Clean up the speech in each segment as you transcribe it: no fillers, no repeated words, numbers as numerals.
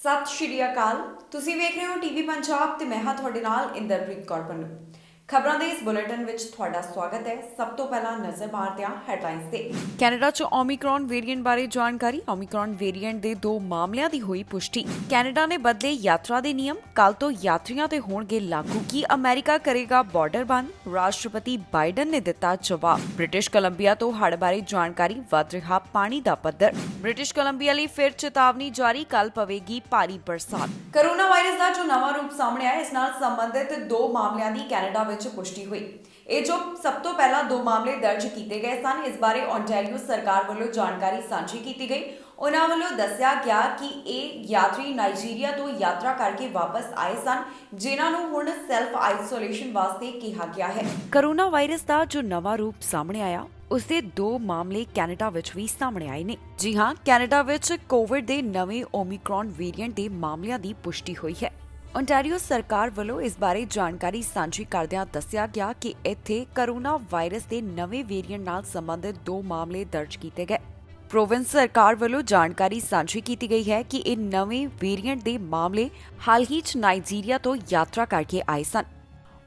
ਸਤਿ ਸ਼੍ਰੀ ਅਕਾਲ। ਤੁਸੀਂ ਵੇਖ ਰਹੇ ਹੋ ਟੀਵੀ ਪੰਜਾਬ ਤੇ ਮੈਂ ਹਾਂ ਤੁਹਾਡੇ ਨਾਲ ਇੰਦਰਪ੍ਰੀਤ ਕੌਰ ਪੰਨੂ। ਖਬਰਾਂ ਦੇ ਇਸ ਬੁਲੇਟਿਨ ਵਿੱਚ ਤੁਹਾਡਾ ਸਵਾਗਤ ਹੈ। ਸਭ ਤੋਂ ਪਹਿਲਾਂ ਨਜ਼ਰ ਮਾਰਦੇ ਹਾਂ ਹੈਡਲਾਈਨਸ ਤੇ। ਕੈਨੇਡਾ 'ਚ ਓਮਿਕਰੌਨ ਵੇਰੀਐਂਟ ਬਾਰੇ ਜਾਣਕਾਰੀ। ਓਮਿਕਰੌਨ ਵੇਰੀਐਂਟ ਦੇ 2 ਮਾਮਲਿਆਂ ਦੀ ਹੋਈ ਪੁਸ਼ਟੀ। ਕੈਨੇਡਾ ਨੇ ਬਦਲੇ ਯਾਤਰਾ ਦੇ ਨਿਯਮ, ਕੱਲ ਤੋਂ ਯਾਤਰੀਆਂ ਤੇ ਹੋਣਗੇ ਲਾਗੂ। ਕੀ ਅਮਰੀਕਾ ਕਰੇਗਾ ਬਾਰਡਰ ਬੰਦ? ਰਾਸ਼ਟਰਪਤੀ ਬਾਈਡਨ ਨੇ ਦਿੱਤਾ ਜਵਾਬ। ਬ੍ਰਿਟਿਸ਼ ਕੋਲੰਬੀਆ ਤੋਂ ਹੜ੍ਹ ਬਾਰੇ ਜਾਣਕਾਰੀ, ਵੱਧ ਰਿਹਾ ਪਾਣੀ ਦਾ ਪੱਧਰ। ਬ੍ਰਿਟਿਸ਼ ਕੋਲੰਬੀਆ ਲਈ ਫਿਰ ਚੇਤਾਵਨੀ ਜਾਰੀ, ਕੱਲ ਪਵੇਗੀ ਭਾਰੀ ਬਰਸਾਤ। ਕੋਰੋਨਾ ਵਾਇਰਸ ਦਾ ਜੋ ਨਵਾਂ ਰੂਪ ਸਾਹਮਣੇ ਆਇਆ, ਇਸ ਨਾਲ ਸੰਬੰਧਿਤ 2 ਮਾਮਲਿਆਂ ਦੀ ਕੈਨੇਡਾ ਵਿੱਚ ਪੁਸ਼ਟੀ ਹੋਈ। ਇਹ ਜੋ ਸਭ ਤੋਂ ਪਹਿਲਾਂ 2 ਮਾਮਲੇ ਦਰਜ ਕੀਤੇ ਗਏ ਸਨ, ਇਸ ਬਾਰੇ ਓਨਟਾਰੀਓ ਸਰਕਾਰ ਵੱਲੋਂ ਜਾਣਕਾਰੀ ਸਾਂਝੀ ਕੀਤੀ ਗਈ। ਉਹਨਾਂ ਵੱਲੋਂ ਦੱਸਿਆ ਗਿਆ ਕਿ ਇਹ ਯਾਤਰੀ ਨਾਈਜੀਰੀਆ ਤੋਂ ਯਾਤਰਾ ਕਰਕੇ ਵਾਪਸ ਆਏ ਸਨ, ਜਿਨ੍ਹਾਂ ਨੂੰ ਹੁਣ ਸੈਲਫ ਆਈਸੋਲੇਸ਼ਨ ਵਾਸਤੇ ਕਿਹਾ ਗਿਆ ਹੈ। ਕੋਰੋਨਾ ਵਾਇਰਸ ਦਾ ਜੋ ਨਵਾਂ ਰੂਪ ਸਾਹਮਣੇ ਆਇਆ, ਉਸਦੇ 2 ਮਾਮਲੇ ਕੈਨੇਡਾ ਵਿੱਚ ਵੀ ਸਾਹਮਣੇ ਆਏ ਨੇ। ਜੀ ਹਾਂ, ਕੈਨੇਡਾ ਵਿੱਚ ਕੋਵਿਡ ਦੇ ਨਵੇਂ ਓਮਿਕਰੌਨ ਵੇਰੀਐਂਟ ਦੇ ਮਾਮਲਿਆਂ ਦੀ ਪੁਸ਼ਟੀ ਹੋਈ ਹੈ। ਓਨਟਾਰੀਓ ਸਰਕਾਰ ਵੱਲੋਂ ਇਸ ਬਾਰੇ ਜਾਣਕਾਰੀ ਸਾਂਝੀ ਕਰਦਿਆਂ ਦੱਸਿਆ ਗਿਆ ਕਿ ਇੱਥੇ ਕੋਰੋਨਾ ਵਾਇਰਸ ਦੇ ਨਵੇਂ ਵੇਰੀਐਂਟ ਨਾਲ ਸੰਬੰਧਿਤ 2 ਮਾਮਲੇ ਦਰਜ ਕੀਤੇ ਗਏ। ਪ੍ਰੋਵਿੰਸ ਸਰਕਾਰ ਵੱਲੋਂ ਜਾਣਕਾਰੀ ਸਾਂਝੀ ਕੀਤੀ ਗਈ ਹੈ ਕਿ ਇਹ ਨਵੇਂ ਵੇਰੀਐਂਟ ਦੇ ਮਾਮਲੇ ਹਾਲ ਹੀ 'ਚ ਨਾਈਜੀਰੀਆ ਤੋਂ ਯਾਤਰਾ ਕਰਕੇ ਆਏ ਸਨ।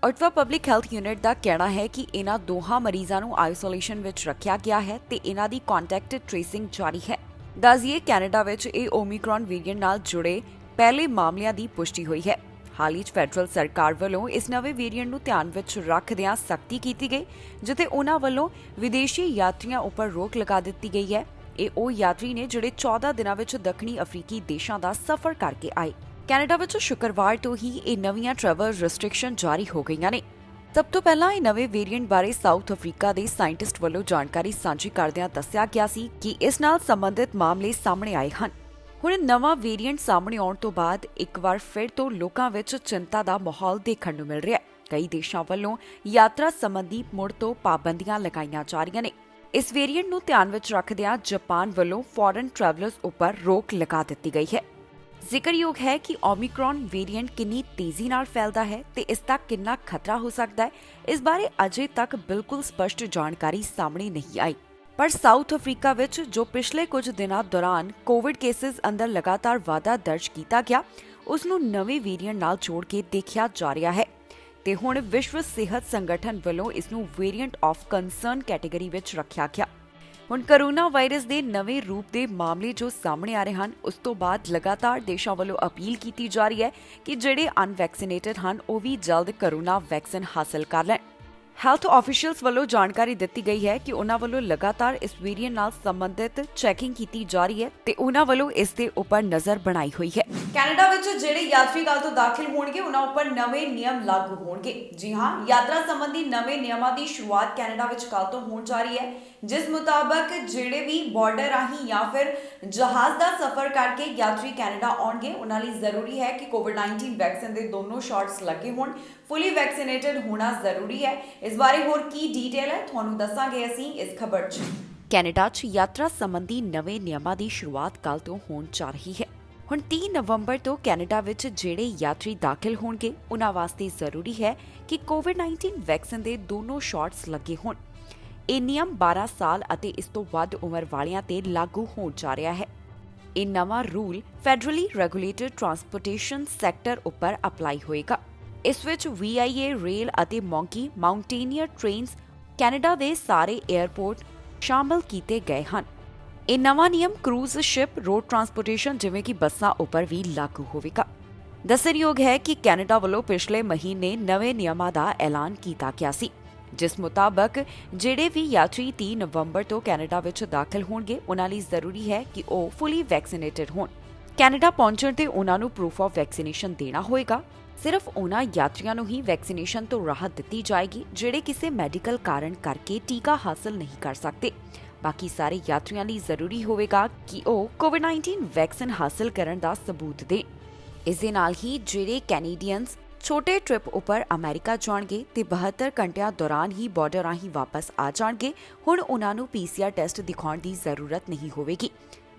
ਓਟਵਾ ਪਬਲਿਕ ਹੈਲਥ ਯੂਨਿਟ ਦਾ ਕਹਿਣਾ ਹੈ ਕਿ ਇਹਨਾਂ ਦੋਹਾਂ ਮਰੀਜ਼ਾਂ ਨੂੰ ਆਈਸੋਲੇਸ਼ਨ ਵਿੱਚ ਰੱਖਿਆ ਗਿਆ ਹੈ ਤੇ ਇਹਨਾਂ ਦੀ ਕੰਟੈਕਟ ਟ੍ਰੇਸਿੰਗ ਜਾਰੀ ਹੈ। ਦੱਸੀਏ, ਕੈਨੇਡਾ ਵਿੱਚ ਇਹ ਓਮਿਕਰੌਨ ਵੇਰੀਐਂਟ ਨਾਲ ਜੁੜੇ ਪਹਿਲੇ ਮਾਮਲਿਆਂ ਦੀ ਪੁਸ਼ਟੀ ਹੋਈ ਹੈ। ਹਾਲ ਹੀ 'ਚ ਫੈਡਰਲ ਸਰਕਾਰ ਵੱਲੋਂ ਇਸ ਨਵੇਂ ਵੇਰੀਐਂਟ ਨੂੰ ਧਿਆਨ ਵਿੱਚ ਰੱਖਦਿਆਂ ਸਖਤੀ ਕੀਤੀ ਗਈ, ਜਿੱਥੇ ਉਹਨਾਂ ਵੱਲੋਂ ਵਿਦੇਸ਼ੀ ਯਾਤਰੀਆਂ ਉੱਪਰ ਰੋਕ ਲਗਾ ਦਿੱਤੀ ਗਈ ਹੈ। ਇਹ ਉਹ ਯਾਤਰੀ ਨੇ ਜਿਹੜੇ 14 ਦਿਨਾਂ ਵਿੱਚ ਦੱਖਣੀ ਅਫਰੀਕੀ ਦੇਸ਼ਾਂ ਦਾ ਸਫ਼ਰ ਕਰਕੇ ਆਏ। ਕੈਨੇਡਾ ਵਿੱਚ ਸ਼ੁੱਕਰਵਾਰ ਤੋਂ ਹੀ ਇਹ ਨਵੀਆਂ ਟਰੈਵਲ ਰੈਸਟ੍ਰਿਕਸ਼ਨ ਜਾਰੀ ਹੋ ਗਈਆਂ ਨੇ। ਸਭ ਤੋਂ ਪਹਿਲਾਂ ਇਹ ਨਵੇਂ ਵੇਰੀਐਂਟ ਬਾਰੇ ਸਾਊਥ ਅਫਰੀਕਾ ਦੇ ਸਾਇੰਟਿਸਟ ਵੱਲੋਂ ਜਾਣਕਾਰੀ ਸਾਂਝੀ ਕਰਦਿਆਂ ਦੱਸਿਆ ਗਿਆ ਸੀ ਕਿ ਇਸ ਨਾਲ ਸੰਬੰਧਿਤ ਮਾਮਲੇ ਸਾਹਮਣੇ ਆਏ ਹਨ। ਹੁਣ ਨਵਾਂ ਵੇਰੀਐਂਟ ਸਾਹਮਣੇ ਆਉਣ ਤੋਂ ਬਾਅਦ ਇੱਕ ਵਾਰ ਫਿਰ ਤੋਂ ਲੋਕਾਂ ਵਿੱਚ ਚਿੰਤਾ ਦਾ ਮਾਹੌਲ ਦੇਖਣ ਨੂੰ ਮਿਲ ਰਿਹਾ ਹੈ। ਕਈ ਦੇਸ਼ਾਂ ਵੱਲੋਂ ਯਾਤਰਾ ਸੰਬੰਧੀ ਮੁੜ ਤੋਂ ਪਾਬੰਦੀਆਂ ਲਗਾਈਆਂ ਜਾ ਰਹੀਆਂ ਨੇ। ਇਸ ਵੇਰੀਐਂਟ ਨੂੰ ਧਿਆਨ ਵਿੱਚ ਰੱਖਦਿਆਂ ਜਾਪਾਨ ਵੱਲੋਂ ਫੋਰਨ ਟਰੈਵਲਰਸ ਉੱਪਰ ਰੋਕ ਲਗਾ ਦਿੱਤੀ ਗਈ ਹੈ। ਜ਼ਿਕਰਯੋਗ ਹੈ ਕਿ ਓਮਿਕਰੌਨ ਵੇਰੀਐਂਟ ਕਿੰਨੀ ਤੇਜ਼ੀ ਨਾਲ ਫੈਲਦਾ ਹੈ ਤੇ ਇਸ ਦਾ ਕਿੰਨਾ ਖਤਰਾ ਹੋ ਸਕਦਾ ਹੈ, ਇਸ ਬਾਰੇ ਅਜੇ ਤੱਕ ਬਿਲਕੁਲ ਸਪਸ਼ਟ ਜਾਣਕਾਰੀ ਸਾਹਮਣੇ ਨਹੀਂ ਆਈ। ਪਰ ਸਾਊਥ ਅਫਰੀਕਾ ਵਿੱਚ ਜੋ ਪਿਛਲੇ ਕੁਝ ਦਿਨਾਂ ਦੌਰਾਨ ਕੋਵਿਡ ਕੇਸਿਸ ਅੰਦਰ ਲਗਾਤਾਰ ਵਾਧਾ ਦਰਜ ਕੀਤਾ ਗਿਆ, ਉਸ ਨੂੰ ਨਵੇਂ ਵੇਰੀਐਂਟ ਨਾਲ ਜੋੜ ਕੇ ਦੇਖਿਆ ਜਾ ਰਿਹਾ ਹੈ ਤੇ ਹੁਣ ਵਿਸ਼ਵ ਸਿਹਤ ਸੰਗਠਨ ਵੱਲੋਂ ਇਸ ਨੂੰ ਵੇਰੀਐਂਟ ਆਫ ਕੰਸਰਨ ਕੈਟੇਗਰੀ ਵਿੱਚ ਰੱਖਿਆ ਗਿਆ। ਹੁਣ ਕੋਰੋਨਾ ਵਾਇਰਸ ਦੇ ਨਵੇਂ ਰੂਪ ਦੇ ਮਾਮਲੇ ਜੋ ਸਾਹਮਣੇ ਆ ਰਹੇ ਹਨ, ਉਸ ਤੋਂ ਬਾਅਦ ਲਗਾਤਾਰ ਦੇਸ਼ਾਂ ਵੱਲੋਂ ਅਪੀਲ ਕੀਤੀ ਜਾ ਰਹੀ ਹੈ ਕਿ ਜਿਹੜੇ ਅਨਵੈਕਸੀਨੇਟਡ ਹਨ ਉਹ ਵੀ ਜਲਦ ਕੋਰੋਨਾ ਵੈਕਸੀਨ ਹਾਸਲ ਕਰ ਲੈਣ। ਹੈਲਥ ਆਫੀਸ਼ੀਅਲਸ ਵੱਲੋਂ ਜਾਣਕਾਰੀ ਦਿੱਤੀ ਗਈ ਹੈ ਕਿ ਉਹਨਾਂ ਵੱਲੋਂ ਲਗਾਤਾਰ ਇਸ ਵੇਰੀਐਂਟ ਨਾਲ ਸੰਬੰਧਿਤ ਚੈਕਿੰਗ ਕੀਤੀ ਜਾ ਰਹੀ ਹੈ ਤੇ ਉਹਨਾਂ ਵੱਲੋਂ ਇਸ ਦੇ ਉੱਪਰ ਨਜ਼ਰ ਬਣਾਈ ਹੋਈ ਹੈ। ਕੈਨੇਡਾ ਵਿੱਚ ਜਿਹੜੇ ਯਾਤਰੀ ਕੱਲ ਤੋਂ ਦਾਖਲ ਹੋਣਗੇ, ਉਹਨਾਂ ਉੱਪਰ ਨਵੇਂ ਨਿਯਮ ਲਾਗੂ ਹੋਣਗੇ। ਜੀ ਹਾਂ, ਯਾਤਰਾ ਸੰਬੰਧੀ ਨਵੇਂ ਨਿਯਮਾਂ ਦੀ ਸ਼ੁਰੂਆਤ ਕੈਨੇਡਾ ਵਿੱਚ ਕੱਲ ਤੋਂ ਹੋਣ ਜਾ ਰਹੀ ਹੈ, ਜਿਸ ਮੁਤਾਬਕ ਜਿਹੜੇ ਵੀ ਬਾਰਡਰ ਰਾਹੀਂ ਜਾਂ ਫਿਰ ਜਹਾਜ਼ ਦਾ ਸਫ਼ਰ ਕਰਕੇ ਯਾਤਰੀ ਕੈਨੇਡਾ ਆਉਣਗੇ, ਉਹਨਾਂ ਲਈ ਜ਼ਰੂਰੀ ਹੈ ਕਿ ਕੋਵਿਡ-19 ਵੈਕਸੀਨ ਦੇ ਦੋਨੋਂ ਸ਼ਾਟਸ ਲੱਗੇ ਹੋਣ। ਫੁੱਲੀ ਵੈਕਸੀਨੇਟਡ ਹੋਣਾ ਜ਼ਰੂਰੀ ਹੈ। ਇਸ ਬਾਰੇ ਹੋਰ ਕੀ ਡਿਟੇਲ ਹੈ, ਤੁਹਾਨੂੰ ਦੱਸਾਂਗੇ ਅਸੀਂ ਇਸ ਖਬਰ 'ਚ। ਕੈਨੇਡਾ 'ਚ ਯਾਤਰਾ ਸੰਬੰਧੀ ਨਵੇਂ ਨਿਯਮਾਂ ਦੀ ਸ਼ੁਰੂਆਤ ਕੱਲ ਤੋਂ ਹੋਣ ਜਾ ਰਹੀ ਹੈ। ਹੁਣ 30 ਨਵੰਬਰ ਤੋਂ ਕੈਨੇਡਾ ਵਿੱਚ ਜਿਹੜੇ ਯਾਤਰੀ ਦਾਖਲ ਹੋਣਗੇ, ਉਹਨਾਂ ਵਾਸਤੇ ਜ਼ਰੂਰੀ ਹੈ ਕਿ ਕੋਵਿਡ-19 ਵੈਕਸੀਨ ਦੇ ਦੋਨੋਂ ਸ਼ਾਟਸ ਲੱਗੇ ਹੋਣ। ਇਹ ਨਿਯਮ 12 ਸਾਲ ਅਤੇ ਇਸ ਤੋਂ ਵੱਧ ਉਮਰ ਵਾਲਿਆਂ ਤੇ ਲਾਗੂ ਹੋਣ ਜਾ ਰਿਹਾ ਹੈ। ਇਹ ਨਵਾਂ rule federally regulated transportation sector ਉੱਪਰ ਅਪਲਾਈ ਹੋਏਗਾ। ਇਸ ਵਿੱਚ VIA ਰੇਲ ਅਤੇ ਮੌਂਕੀ ਮਾਊਂਟੇਨੀਅਰ ਟ੍ਰੇਨਸ ਕੈਨੇਡਾ ਦੇ ਸਾਰੇ ਏਅਰਪੋਰਟ ਸ਼ਾਮਲ ਕੀਤੇ ਗਏ ਹਨ। ਇਹ ਨਵਾਂ ਨਿਯਮ ਕਰੂਜ਼ ਸ਼ਿਪ, ਰੋਡ ਟਰਾਂਸਪੋਰਟੇਸ਼ਨ ਜਿਵੇਂ ਕਿ ਬੱਸਾਂ ਉੱਪਰ ਵੀ ਲਾਗੂ ਹੋਵੇਗਾ। ਦੱਸਣਯੋਗ ਹੈ ਕਿ ਕੈਨੇਡਾ ਵੱਲੋਂ ਪਿਛਲੇ ਮਹੀਨੇ ਨਵੇਂ ਨਿਯਮਾਂ ਦਾ ਐਲਾਨ ਕੀਤਾ ਗਿਆ ਸੀ, ਜਿਸ ਮੁਤਾਬਕ ਜਿਹੜੇ ਵੀ ਯਾਤਰੀ 30 ਨਵੰਬਰ ਤੋਂ ਕੈਨੇਡਾ ਵਿੱਚ ਦਾਖਲ ਹੋਣਗੇ, ਉਹਨਾਂ ਲਈ ਜ਼ਰੂਰੀ ਹੈ ਕਿ ਉਹ ਫੁੱਲੀ ਵੈਕਸੀਨੇਟਡ ਹੋਣ। ਕੈਨੇਡਾ ਪਹੁੰਚਣ ਤੇ ਉਹਨਾਂ ਨੂੰ ਪ੍ਰੂਫ ਆਫ ਵੈਕਸੀਨੇਸ਼ਨ ਦੇਣਾ ਹੋਏਗਾ। ਸਿਰਫ ਉਹਨਾਂ ਯਾਤਰੀਆਂ ਨੂੰ ਹੀ ਵੈਕਸੀਨੇਸ਼ਨ ਤੋਂ ਰਾਹਤ ਦਿੱਤੀ ਜਾਏਗੀ ਜਿਹੜੇ ਕਿਸੇ ਮੈਡੀਕਲ ਕਾਰਨ ਕਰਕੇ ਟੀਕਾ ਹਾਸਲ ਨਹੀਂ ਕਰ ਸਕਦੇ। ਬਾਕੀ ਸਾਰੇ ਯਾਤਰੀਆਂ ਲਈ ਜ਼ਰੂਰੀ ਹੋਵੇਗਾ ਕਿ ਉਹ ਕੋਵਿਡ-19 ਵੈਕਸੀਨ ਹਾਸਲ ਕਰਨ ਦਾ ਸਬੂਤ ਦੇਣ। ਇਸ ਦੇ ਨਾਲ ਹੀ ਜਿਹੜੇ ਕੈਨੇਡੀਅਨਸ ਛੋਟੇ ਟ੍ਰਿਪ ਉੱਪਰ ਅਮਰੀਕਾ ਜਾਣਗੇ ਤੇ 72 ਘੰਟਿਆਂ ਦੌਰਾਨ ਹੀ ਬਾਰਡਰ ਰਾਹੀਂ ਵਾਪਸ ਆ ਜਾਣਗੇ, ਹੁਣ ਉਹਨਾਂ ਨੂੰ PCR ਟੈਸਟ ਦਿਖਾਉਣ ਦੀ ਜ਼ਰੂਰਤ ਨਹੀਂ ਹੋਵੇਗੀ।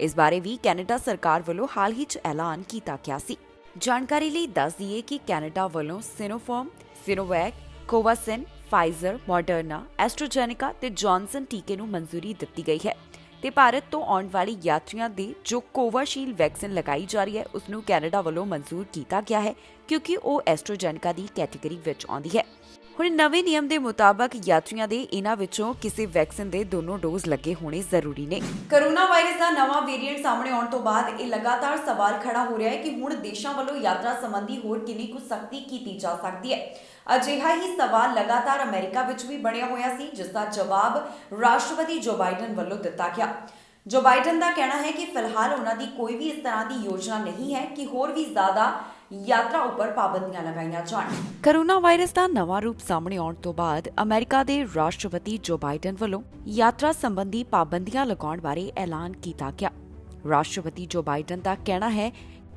ਇਸ ਬਾਰੇ ਵੀ ਕੈਨੇਡਾ ਸਰਕਾਰ ਵੱਲੋਂ ਹਾਲ ਹੀ 'ਚ ਐਲਾਨ ਕੀਤਾ ਗਿਆ ਸੀ। ਜਾਣਕਾਰੀ ਲਈ ਦੱਸ ਦਈਏ ਕਿ ਕੈਨੇਡਾ ਵੱਲੋਂ ਸਿਨੋਫਾਰਮ, ਸਿਨੋਵੈਕ, ਕੋਵਾਸਿਨ, ਫਾਈਜ਼ਰ, ਮੋਡਰਨਾ, ਐਸਟ੍ਰਾਜੈਨੇਕਾ ਤੇ ਜੌਨਸਨ ਟੀਕੇ ਨੂੰ ਮਨਜ਼ੂਰੀ ਦਿੱਤੀ ਗਈ ਹੈ। ਤੇ ਭਾਰਤ ਤੋਂ ਆਉਣ ਵਾਲੇ ਯਾਤਰੀਆਂ ਦੇ ਜੋ ਕੋਵਾਸ਼ੀਲਡ ਵੈਕਸੀਨ ਲਗਾਈ ਜਾ ਰਹੀ ਹੈ ਉਸ ਨੂੰ ਕੈਨੇਡਾ ਵੱਲੋਂ ਮਨਜ਼ੂਰ ਕੀਤਾ ਗਿਆ ਹੈ ਕਿਉਂਕਿ ਉਹ ਐਸਟ੍ਰਾਜੈਨੇਕਾ ਦੀ ਕੈਟੇਗਰੀ ਵਿੱਚ ਆਉਂਦੀ ਹੈ। ਹੁਣ ਨਵੇਂ ਨਿਯਮ ਦੇ ਮੁਤਾਬਕ ਯਾਤਰੀਆਂ ਦੇ ਇਹਨਾਂ ਵਿੱਚੋਂ ਕਿਸੇ ਵੈਕਸੀਨ ਦੇ ਦੋਨੋਂ ਡੋਜ਼ ਲੱਗੇ ਹੋਣੇ ਜ਼ਰੂਰੀ ਨੇ। ਕੋਰੋਨਾ ਵਾਇਰਸ ਦਾ ਨਵਾਂ ਵੇਰੀਐਂਟ ਸਾਹਮਣੇ ਆਉਣ ਤੋਂ ਬਾਅਦ ਇਹ ਲਗਾਤਾਰ ਸਵਾਲ ਖੜਾ ਹੋ ਰਿਹਾ ਹੈ ਕਿ ਹੁਣ ਦੇਸ਼ਾਂ ਵੱਲੋਂ ਯਾਤਰਾ ਸੰਬੰਧੀ ਹੋਰ ਕਿੰਨੀ ਕੁ ਸਖਤੀ ਕੀਤੀ ਜਾ ਸਕਦੀ ਹੈ। ਅਜਿਹਾ ਹੀ ਸਵਾਲ ਲਗਾਤਾਰ ਅਮਰੀਕਾ ਵਿੱਚ ਵੀ ਬਣਿਆ ਹੋਇਆ ਸੀ, ਜਿਸ ਦਾ ਜਵਾਬ ਰਾਸ਼ਟਰਪਤੀ ਜੋ ਬਾਈਡਨ ਵੱਲੋਂ ਦਿੱਤਾ ਗਿਆ। ਜੋ ਬਾਈਡਨ ਦਾ ਕਹਿਣਾ ਹੈ ਕਿ ਫਿਲਹਾਲ ਉਹਨਾਂ ਦੀ ਕੋਈ ਵੀ ਇਸ ਤਰ੍ਹਾਂ ਦੀ ਯੋਜਨਾ ਨਹੀਂ ਹੈ ਕਿ ਹੋਰ ਵੀ ਜ਼ਿਆਦਾ ਯਾਤਰਾ ਉੱਪਰ ਪਾਬੰਦੀਆਂ ਲਗਾਈਆਂ ਜਾਣ। ਕੋਰੋਨਾ ਵਾਇਰਸ ਦਾ ਨਵਾਂ ਰੂਪ ਸਾਹਮਣੇ ਆਉਣ ਤੋਂ ਬਾਅਦ ਅਮਰੀਕਾ ਦੇ ਰਾਸ਼ਟਰਪਤੀ ਜੋ ਬਾਈਡਨ ਵੱਲੋਂ ਯਾਤਰਾ ਸੰਬੰਧੀ ਪਾਬੰਦੀਆਂ ਲਗਾਉਣ ਬਾਰੇ ਐਲਾਨ ਕੀਤਾ ਗਿਆ। ਰਾਸ਼ਟਰਪਤੀ ਜੋ ਬਾਈਡਨ ਦਾ ਕਹਿਣਾ ਹੈ